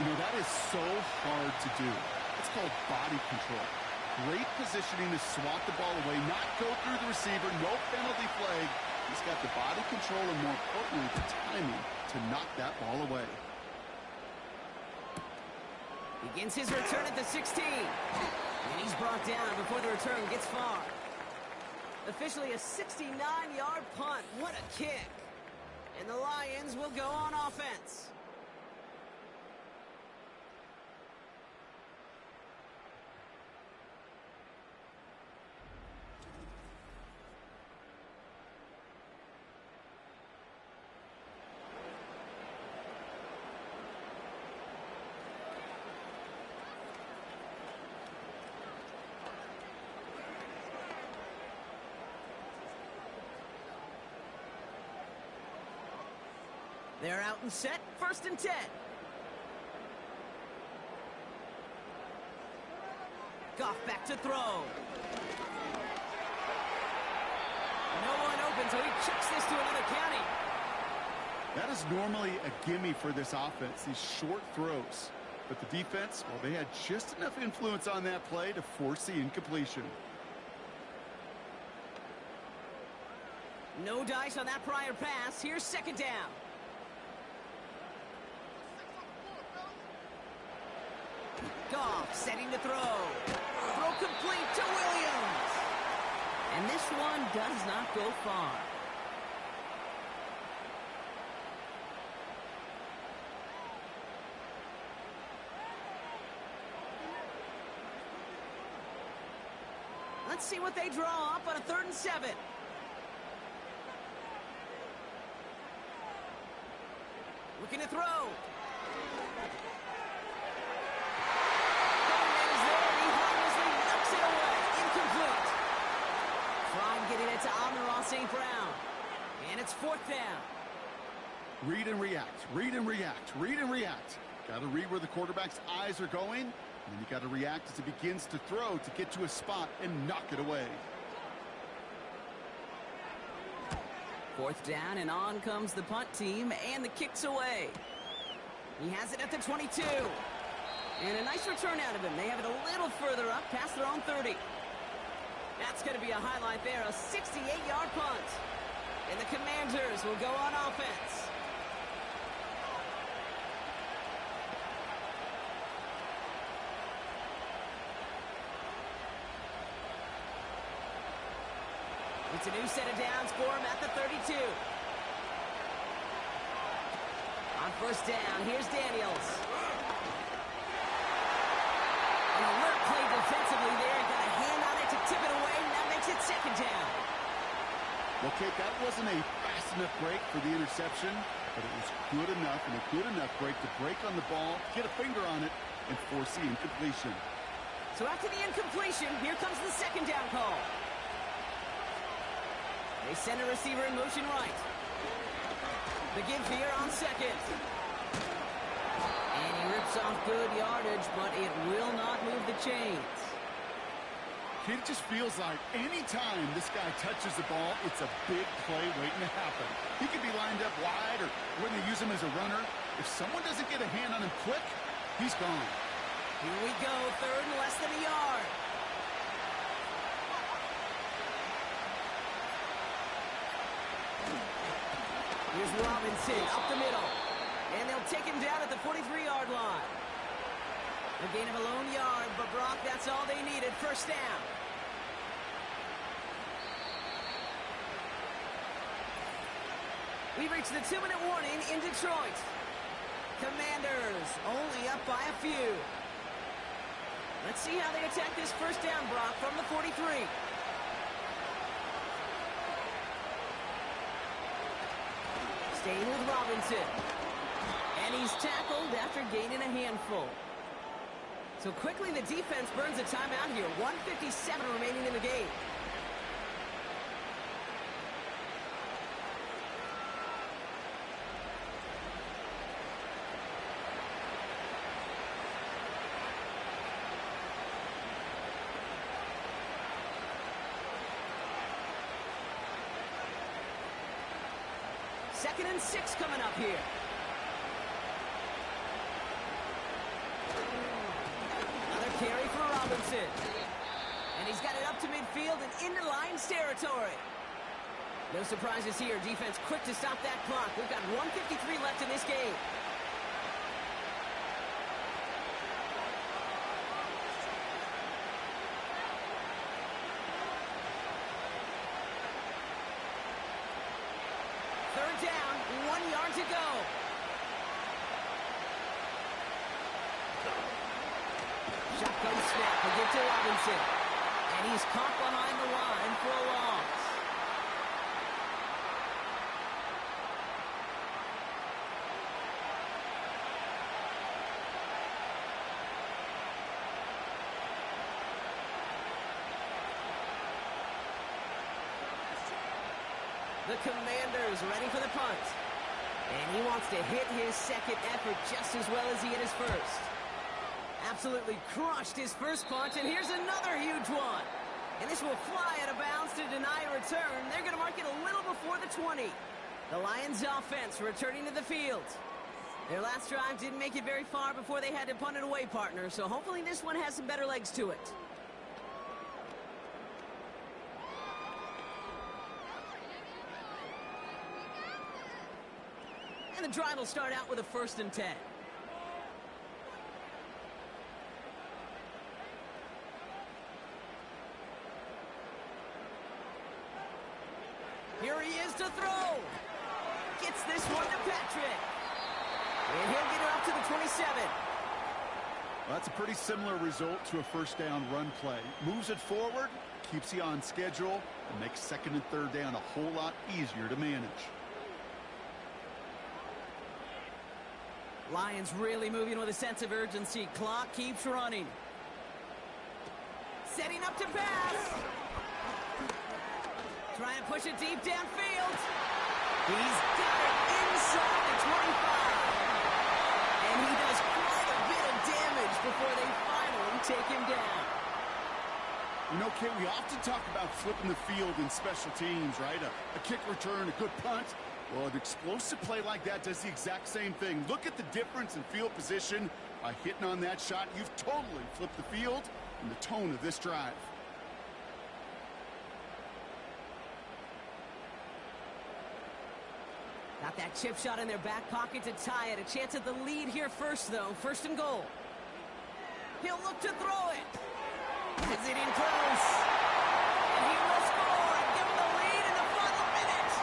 You know, that is so hard to do. It's called body control. Great positioning to swat the ball away, not go through the receiver, no penalty flag. He's got the body control and, more importantly, the timing to knock that ball away. Begins his return at the 16. And he's brought down before the return gets far. Officially a 69-yard punt. What a kick. And the Lions will go on offense. They're out and set, 1st and 10. Goff back to throw. No one open, so he chucks this to another county. That is normally a gimme for this offense, these short throws. But the defense, well, they had just enough influence on that play to force the incompletion. No dice on that prior pass. Here's 2nd down. Goff setting to throw. Throw complete to Williams. And this one does not go far. Let's see what they draw up on a 3rd and 7. Looking to throw. Bowman is there, and he harmlessly knocks it away. Incomplete. Trying getting it to Amon-Ra St. Brown. And it's 4th down. Read and react, read and react, read and react. Got to read where the quarterback's eyes are going, and then you got to react as he begins to throw to get to a spot and knock it away. 4th down, and on comes the punt team, and the kick's away. He has it at the 22. And a nice return out of him. They have it a little further up, past their own 30. That's going to be a highlight there, a 68-yard punt. And the Commanders will go on offense. It's a new set of downs for him at the 32. On 1st down, here's Daniels. An alert play defensively there. Got a hand on it to tip it away, and that makes it 2nd down. Well, Kate, that wasn't a fast enough break for the interception, but it was good enough and a good enough break to break on the ball, get a finger on it, and force the incompletion. So after the incompletion, here comes the 2nd down call. They send a receiver in motion right. The give here on 2nd. And he rips off good yardage, but it will not move the chains. It just feels like any time this guy touches the ball, it's a big play waiting to happen. He could be lined up wide, or when they use him as a runner. If someone doesn't get a hand on him quick, he's gone. Here we go, 3rd and less than a yard. Here's Robinson up the middle. And they'll take him down at the 43-yard line. A gain of a lone yard, but Brock, that's all they needed. 1st down. We've reached the 2-minute warning in Detroit. Commanders only up by a few. Let's see how they attack this 1st down, Brock, from the 43. Staying with Robinson. And he's tackled after gaining a handful. So quickly the defense burns a timeout here. 1:57 remaining in the game. Second and 6 coming up here. Another carry for Robinson. And he's got it up to midfield and into Lions territory. No surprises here. Defense quick to stop that clock. We've got 1:53 left in this game. Third down, 1 yard to go. Shotgun snap, we get to Robinson. And he's caught behind the line for a loss. The Commanders ready for the punt. And he wants to hit his second effort just as well as he hit his first. Absolutely crushed his first punch, and here's another huge one. And this will fly out of bounds to deny a return. They're going to mark it a little before the 20. The Lions offense returning to the field. Their last drive didn't make it very far before they had to punt it away, partner. So hopefully this one has some better legs to it. And the drive will start out with a 1st and 10. Here he is to throw. Gets this one to Patrick. And he'll get it up to the 27. Well, that's a pretty similar result to a first down run play. Moves it forward, keeps you on schedule, and makes 2nd and 3rd down a whole lot easier to manage. Lions really moving with a sense of urgency. Clock keeps running. Setting up to pass. Trying to push it deep downfield. He's got it inside the 25. And he does quite a bit of damage before they finally take him down. You know, Kate, we often talk about flipping the field in special teams, right? A kick return, a good punt. Well, an explosive play like that does the exact same thing. Look at the difference in field position. By hitting on that shot, you've totally flipped the field and the tone of this drive. Got that chip shot in their back pocket to tie it. A chance at the lead here first, though. 1st and goal. He'll look to throw it. Is it in close? And he will score and give him the lead in the final minute.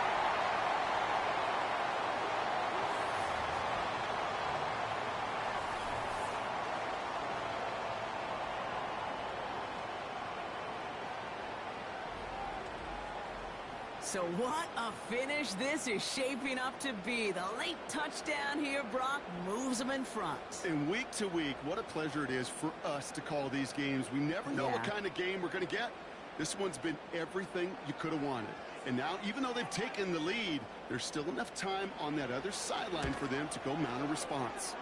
So what a finish this is shaping up to be. The late touchdown here, Brock, moves them in front. And week to week, what a pleasure it is for us to call these games. We never know what kind of game we're going to get. This one's been everything you could have wanted. And now, even though they've taken the lead, there's still enough time on that other sideline for them to go mount a response.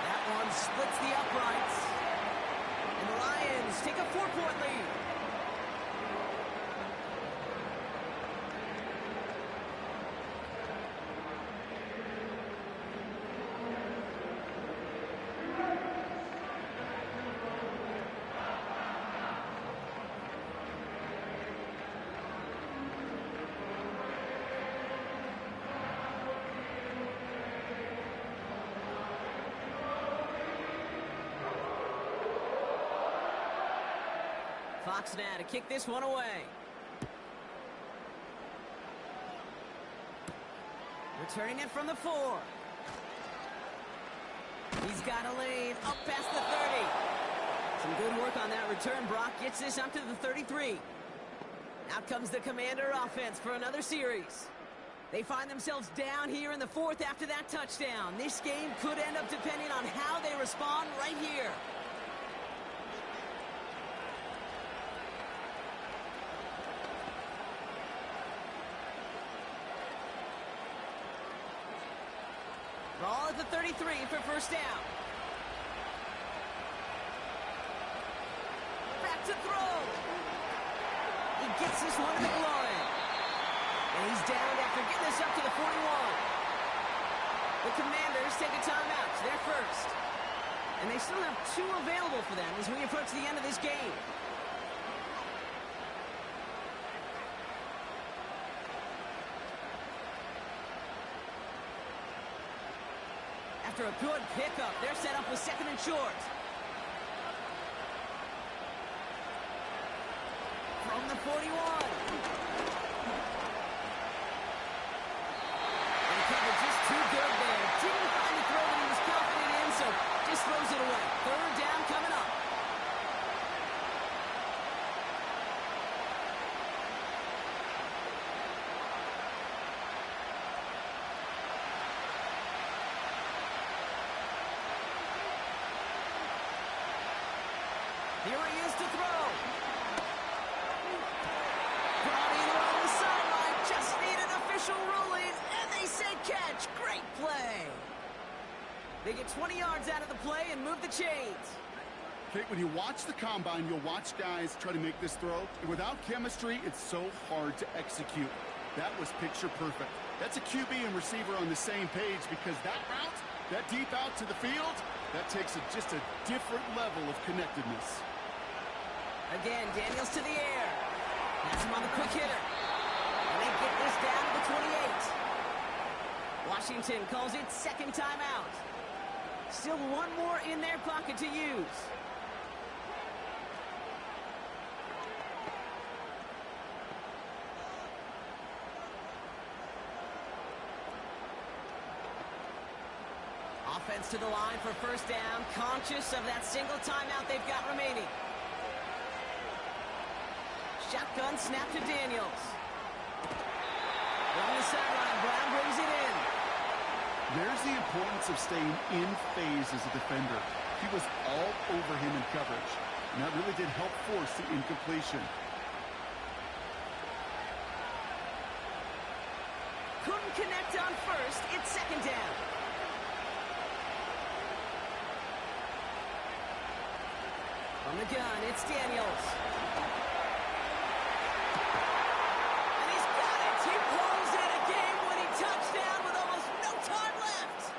That one splits the uprights. And the Lions take a 4-point lead. Fox now to kick this one away. Returning it from the 4. He's got a lane up past the 30. Some good work on that return. Brock gets this up to the 33. Out comes the Commander offense for another series. They find themselves down here in the 4th after that touchdown. This game could end up depending on how they respond right here. Ball at the 33 for 1st down. Back to throw. He gets this one to McLaurin. And he's down after getting this up to the 41. The Commanders take a timeout. They're first. And they still have 2 available for them as we approach the end of this game. After a good pickup, they're set up with 2nd and short. From the 41. And coverage just too good there. Didn't find the throw that he was confident in, so just throws it away. 3rd down coming up. Here he is to throw. Brought in on the sideline. Just need an official ruling, and they say catch. Great play. They get 20 yards out of the play and move the chains. Kate, when you watch the combine, you'll watch guys try to make this throw. And without chemistry, it's so hard to execute. That was picture perfect. That's a QB and receiver on the same page, because that route, that deep out to the field, that takes just a different level of connectedness. Again, Daniels to the air. That's him on the quick hitter. And they get this down to the 28. Washington calls it second timeout. Still one more in their pocket to use. Offense to the line for first down, conscious of that single timeout they've got remaining. Shotgun snap to Daniels. On the sideline, Brown brings it in. There's the importance of staying in phase as a defender. He was all over him in coverage, and that really did help force the incompletion. Couldn't connect on first. It's second down. From the gun, it's Daniels. And he's got it. He pulls in a game-winning touchdown with almost no time left.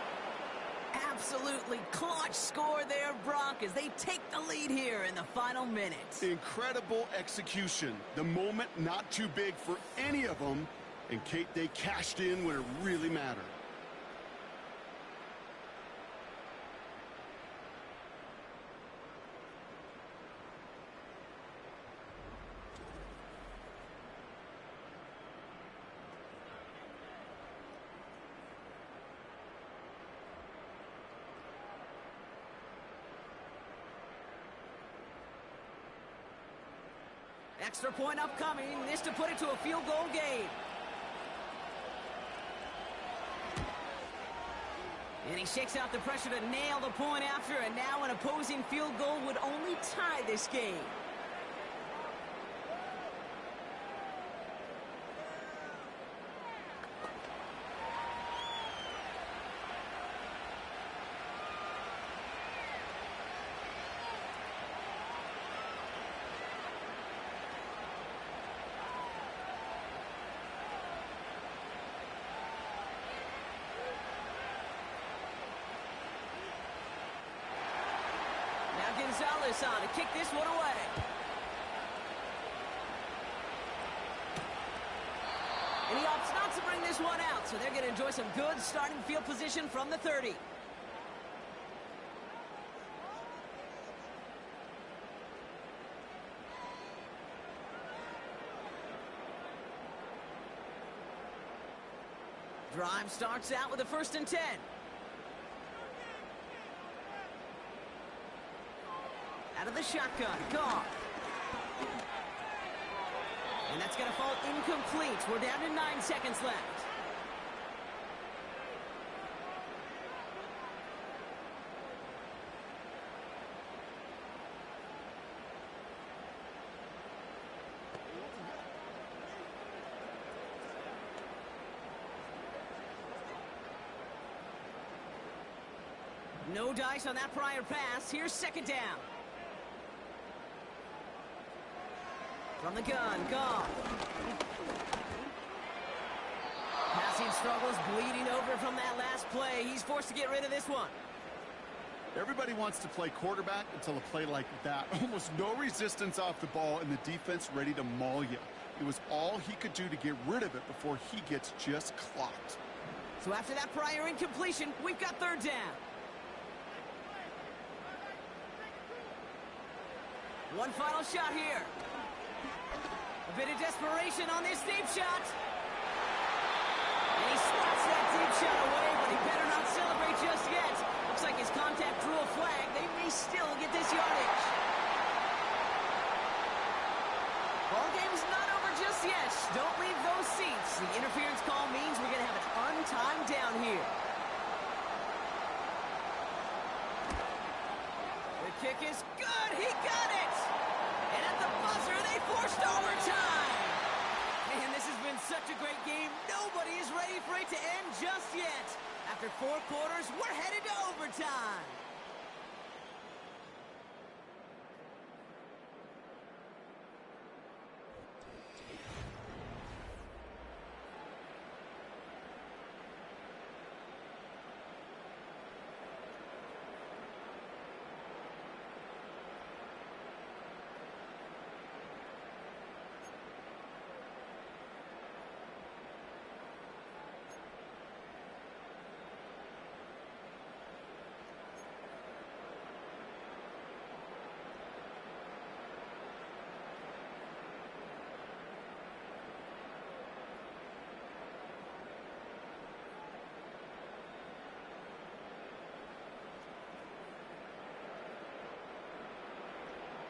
Absolutely clutch score there, Brock, as they take the lead here in the final minute. Incredible execution. The moment not too big for any of them. And, Kate, they cashed in when it really mattered. Extra point upcoming. This to put it to a field goal game. And he shakes out the pressure to nail the point after, and now an opposing field goal would only tie this game. Gonzalez on to kick this one away. And he opts not to bring this one out, so they're going to enjoy some good starting field position from the 30. Drive starts out with a 1st and 10. Out of the shotgun, Goff. And that's going to fall incomplete. We're down to 9 seconds left. No dice on that prior pass. Here's second down. From the gun, Goff. Passing struggles, bleeding over from that last play. He's forced to get rid of this one. Everybody wants to play quarterback until a play like that. Almost no resistance off the ball and the defense ready to maul you. It was all he could do to get rid of it before he gets just clocked. So after that prior incompletion, we've got third down. One final shot here. A bit of desperation on this deep shot. And he swats that deep shot away, but he better not celebrate just yet. Looks like his contact drew a flag. They may still get this yardage. Ball game's not over just yet. Don't leave those seats. The interference call means we're going to have an untimed down here. The kick is good. He got it. And at the buzzer, they forced overtime. Man, this has been such a great game. Nobody is ready for it to end just yet. After 4 quarters, we're headed to overtime.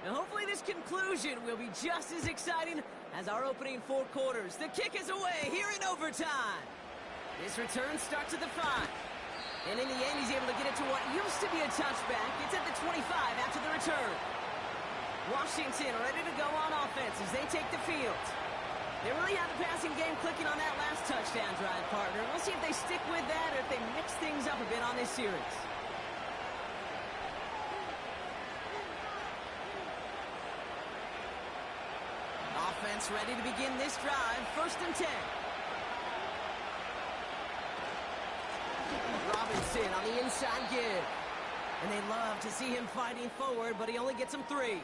And hopefully this conclusion will be just as exciting as our opening 4 quarters. The kick is away here in overtime. This return starts at the 5. And in the end, he's able to get it to what used to be a touchback. It's at the 25 after the return. Washington ready to go on offense as they take the field. They really have the passing game clicking on that last touchdown drive, partner. We'll see if they stick with that or if they mix things up a bit on this series. Offense ready to begin this drive. 1st and 10. Robinson on the inside give. And they love to see him fighting forward, but he only gets him 3.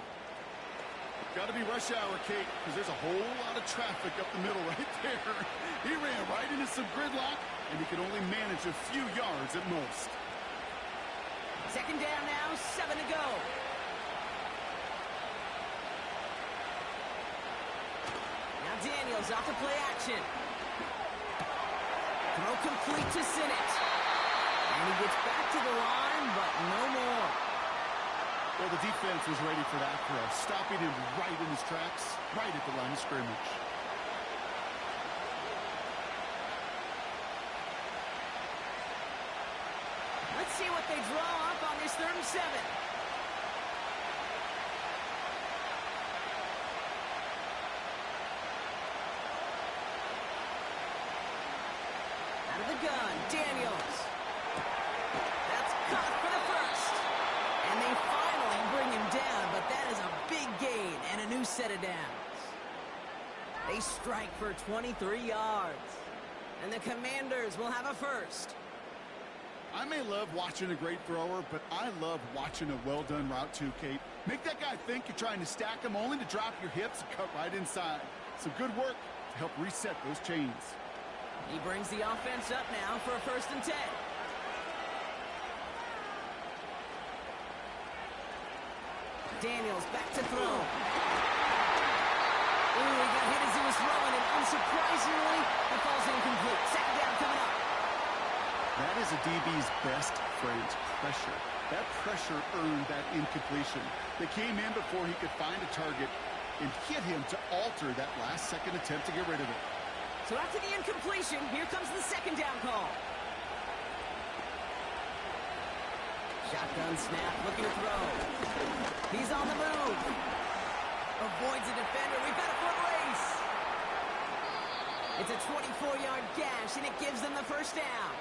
Got to be rush hour, Kate, because there's a whole lot of traffic up the middle right there. He ran right into some gridlock, and he could only manage a few yards at most. 2nd down now, 7 to go. Now Daniels off to play action. Throw complete to Sinnott. And he gets back to the line, but no more. Well, the defense was ready for that throw, stopping him right in his tracks, right at the line of scrimmage. Let's see what they draw up on this 3rd and 7. Out of the gun, Daniels. That's caught for the 1st. And they finally bring him down, but that is a big gain and a new set of downs. They strike for 23 yards. And the Commanders will have a 1st. I may love watching a great thrower, but I love watching a well-done route too, Kate. Make that guy think you're trying to stack him only to drop your hips and cut right inside. Some good work to help reset those chains. He brings the offense up now for a 1st and 10. Daniels back to throw. Ooh, he got hit as he was throwing, and unsurprisingly, he falls incomplete. 2nd down coming up. That is a DB's best friend, pressure. That pressure earned that incompletion. They came in before he could find a target and hit him to alter that last-second attempt to get rid of it. So after the incompletion, here comes the 2nd down call. Shotgun snap, looking to throw. He's on the move. Avoids a defender. We've got a foot race. It's a 24-yard gash, and it gives them the 1st down.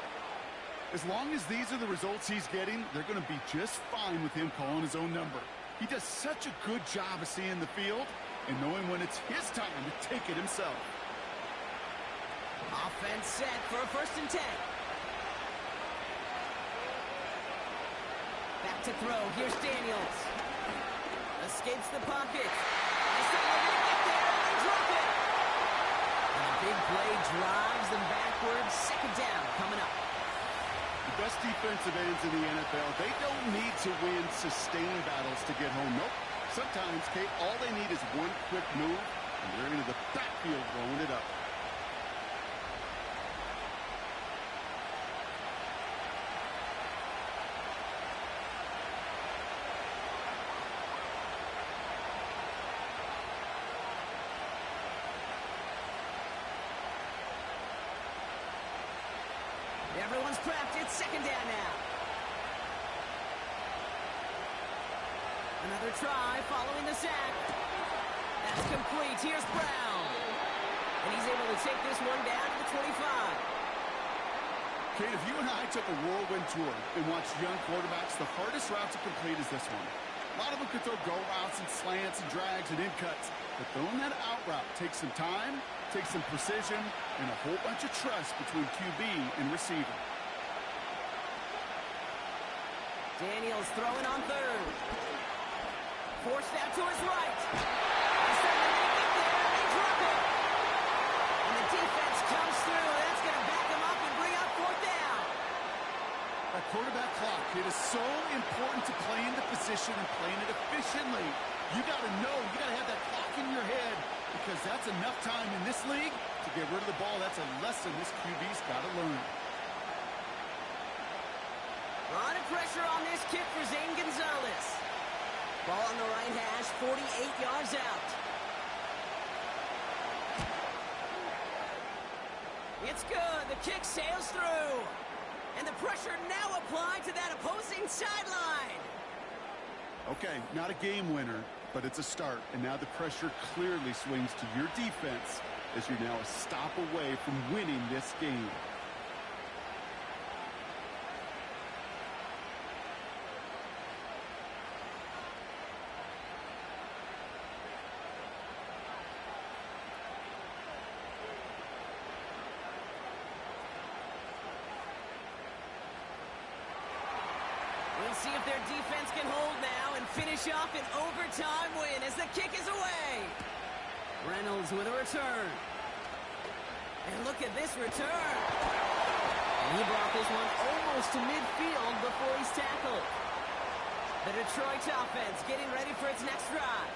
As long as these are the results he's getting, they're going to be just fine with him calling his own number. He does such a good job of seeing the field and knowing when it's his time to take it himself. Offense set for a 1st and 10. Back to throw. Here's Daniels. Escapes the pocket. They say they're going to get there, and they drop it. And a big play drives them backwards. 2nd down coming up. The best defensive ends in the NFL, they don't need to win sustained battles to get home. Nope. Sometimes, Kate, all they need is one quick move, and they're into the backfield blowing it up. Everyone's prepped. It's 2nd down now. Another try following the sack. That's complete. Here's Brown. And he's able to take this one down to the 25. Kate, if you and I took a whirlwind tour and watched young quarterbacks, the hardest route to complete is this one. A lot of them could throw go routes and slants and drags and in cuts, but throwing that out route takes some time, takes some precision, and a whole bunch of trust between QB and receiver. Daniels throwing on third. Forced out to his right. He's trying to make it there, and they drop it. And the defense comes through. That's going to back him up and bring up fourth down. That quarterback clock, it is so important to play in the position and playing it efficiently. You got to know, you got to have that clock in your head because that's enough time in this league to get rid of the ball. That's a lesson this QB's got to learn. A lot of pressure on this kick for Zane Gonzalez. Ball on the right hash, 48 yards out. It's good. The kick sails through. And the pressure now applied to that opposing sideline. Okay, not a game winner, but it's a start. And now the pressure clearly swings to your defense as you're now a stop away from winning this game. We'll see if their defense can hold now and finish off an overtime win as the kick is away. Reynolds with a return. And look at this return. And he brought this one almost to midfield before he's tackled. The Detroit offense getting ready for its next drive.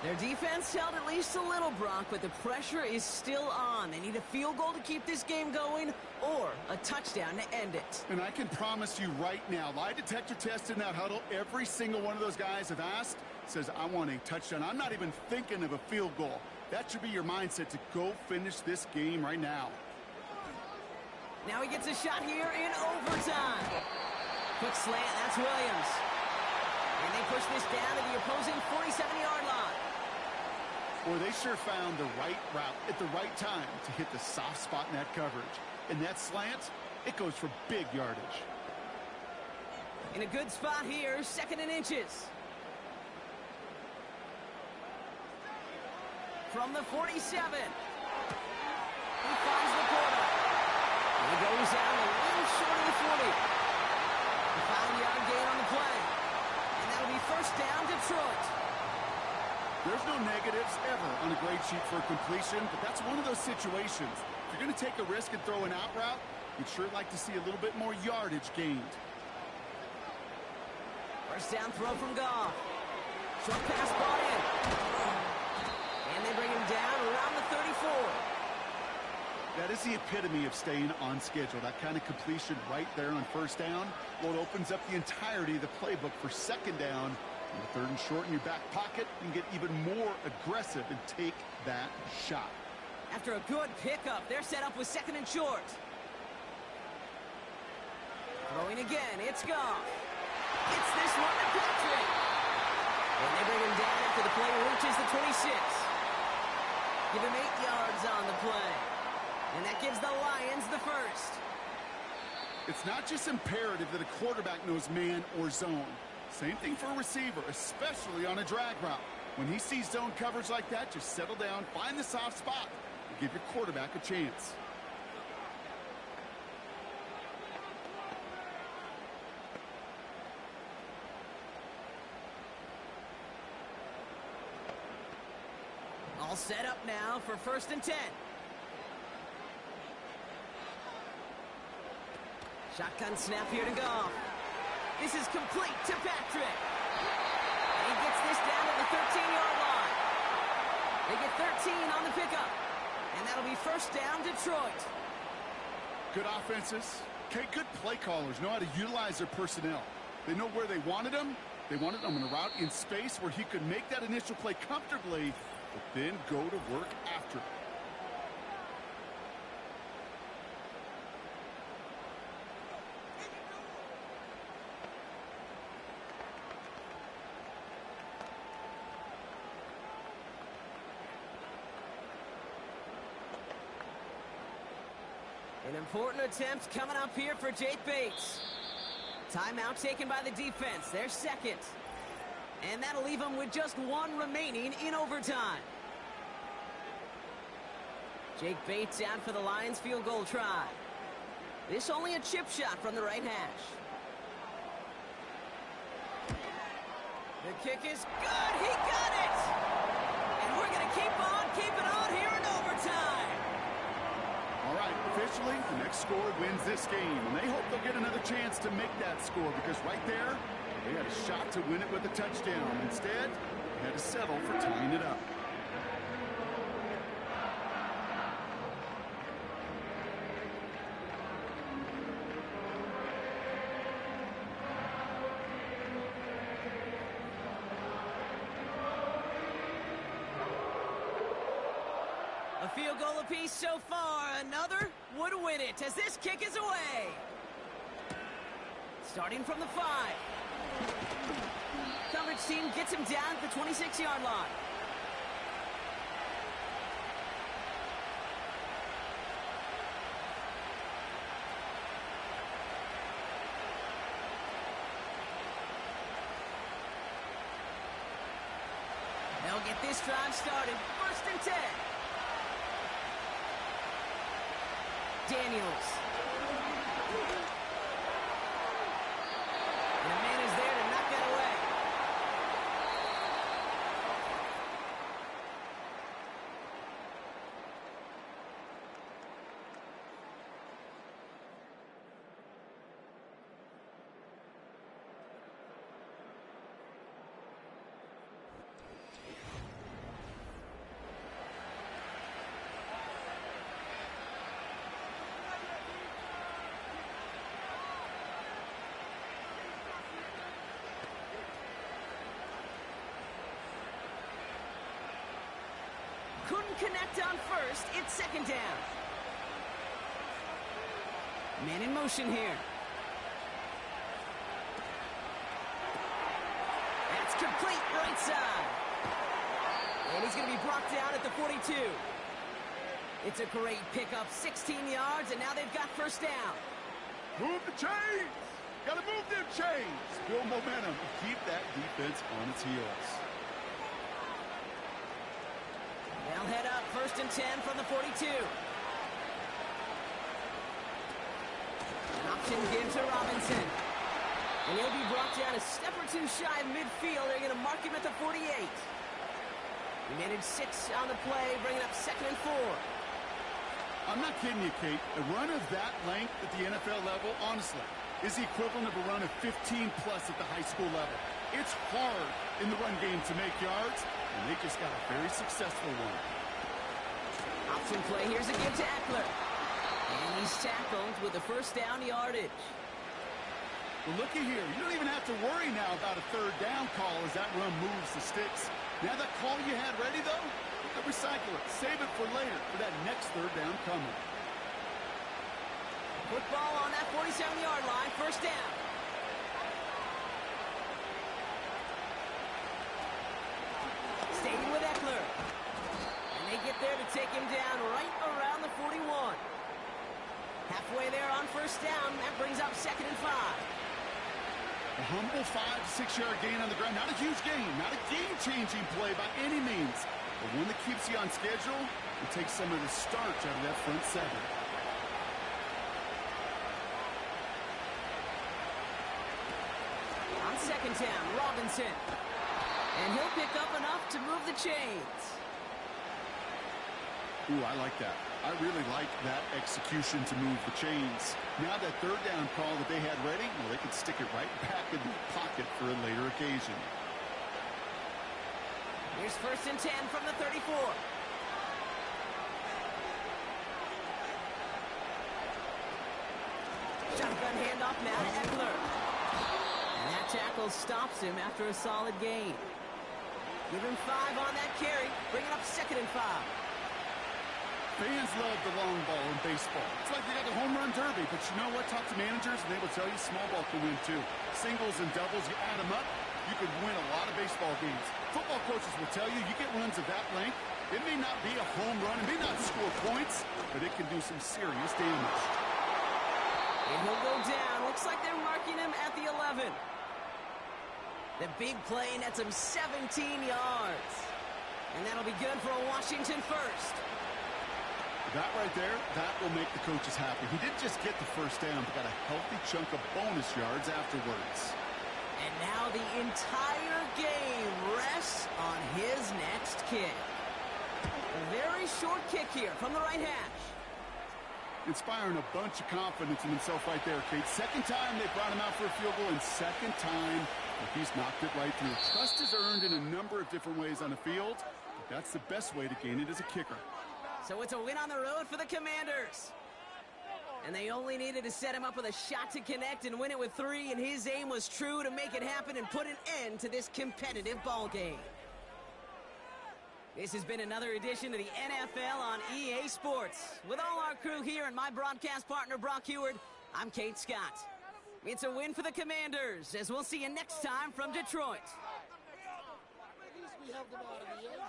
Their defense held at least a little, Brock, but the pressure is still on. They need a field goal to keep this game going or a touchdown to end it. And I can promise you right now, lie detector test in that huddle, every single one of those guys have asked says, I want a touchdown. I'm not even thinking of a field goal. That should be your mindset to go finish this game right now. Now he gets a shot here in overtime. Quick slant, that's Williams. And they push this down to the opposing 47-yard line. Boy, they sure found the right route at the right time to hit the soft spot in that coverage. And that slant, it goes for big yardage. In a good spot here, 2nd and inches. From the 47. He finds the corner. And he goes down a little short of the 40. A 5-yard gain on the play. And that'll be first down, Detroit. There's no negatives ever on a grade sheet for a completion, but that's one of those situations. If you're going to take a risk and throw an out route, you'd sure like to see a little bit more yardage gained. First down throw from Goff. Short pass brought in. And they bring him down around the 34. That is the epitome of staying on schedule. That kind of completion right there on first down. Well, it opens up the entirety of the playbook for second down. On the 3rd and short in your back pocket, you can get even more aggressive and take that shot. After a good pickup, they're set up with 2nd and short. Throwing again, it's Goff. It's this one to Patrick. And they bring him down after the play reaches the 26. Give him 8 yards on the play. And that gives the Lions the first. It's not just imperative that a quarterback knows man or zone. Same thing for a receiver, especially on a drag route. When he sees zone coverage like that, just settle down, find the soft spot, and give your quarterback a chance. All set up now for 1st and 10. Shotgun snap here to Goff. This is complete to Patrick. And he gets this down to the 13-yard line. They get 13 on the pickup. And that'll be first down, Detroit. Good offenses. Okay, good play callers know how to utilize their personnel. They know where they wanted them. They wanted them on a route in space where he could make that initial play comfortably, but then go to work after it. An important attempt coming up here for Jake Bates. Timeout taken by the defense. Their second. And that'll leave them with just one remaining in overtime. Jake Bates out for the Lions field goal try. This only a chip shot from the right hash. The kick is good. He got it. And we're going to keep on keeping on here in overtime. All right, officially, the next score wins this game. And they hope they'll get another chance to make that score because right there, they had a shot to win it with a touchdown. Instead, they had to settle for tying it up. A field goal apiece so far. Another would win it as this kick is away. Starting from the 5. Coverage team gets him down at the 26-yard line. They'll get this drive started. 1st and 10. Daniels. And a man is there to knock that away. Couldn't connect on 1st. It's 2nd down. Man in motion here. That's complete right side. And he's going to be brought down at the 42. It's a great pickup, 16 yards, and now they've got 1st down. Move the chains! Gotta move them chains! Build momentum and keep that defense on its heels. They'll head up 1st and 10 from the 42. An option given to Robinson. And he'll be brought down a step or two shy of midfield. They're going to mark him at the 48. He managed 6 on the play, bringing up 2nd and 4. I'm not kidding you, Kate. A run of that length at the NFL level, honestly, is the equivalent of a run of 15-plus at the high school level. It's hard in the run game to make yards, and they just got a very successful one. Option play. Here's a give to Eckler. And he's tackled with the 1st down yardage. Well, looky here. You don't even have to worry now about a 3rd down call as that run moves the sticks. Now that call you had ready, though, you can recycle it. Save it for later for that next 3rd down coming. Football on that 47-yard line. 1st down. Staying with Eckler. And they get there to take him down right around the 41. Halfway there on 1st down. That brings up 2nd and 5. A humble 5 to 6 yard gain on the ground. Not a huge gain. Not a game-changing play by any means. But one that keeps you on schedule and takes some of the starch out of that front 7. On 2nd down, Robinson. And he'll pick up enough to move the chains. Ooh, I like that. I really like that execution to move the chains. Now that 3rd down call that they had ready, well, they could stick it right back in the pocket for a later occasion. Here's 1st and 10 from the 34. Shotgun handoff now to Eckler. And that tackle stops him after a solid gain. Give him 5 on that carry, bringing up 2nd and 5. Fans love the long ball in baseball. It's like they got the home run derby, but you know what? Talk to managers, and they will tell you small ball can win too. Singles and doubles, you add them up, you could win a lot of baseball games. Football coaches will tell you, you get runs of that length, it may not be a home run, it may not score points, but it can do some serious damage. And he'll go down. Looks like they're marking him at the 11. The big play nets him 17 yards. And that'll be good for a Washington first. That right there, that will make the coaches happy. He didn't just get the first down, but got a healthy chunk of bonus yards afterwards. And now the entire game rests on his next kick. A very short kick here from the right hash. Inspiring a bunch of confidence in himself right there, Kate. Second time they brought him out for a field goal, and second time he's knocked it right through. Trust is earned in a number of different ways on the field, but that's the best way to gain it as a kicker. So it's a win on the road for the Commanders. And they only needed to set him up with a shot to connect and win it with 3, and his aim was true to make it happen and put an end to this competitive ball game. This has been another edition of the NFL on EA Sports. With all our crew here and my broadcast partner, Brock Heward, I'm Kate Scott. It's a win for the Commanders, as we'll see you next time from Detroit. At least we have them out of the end.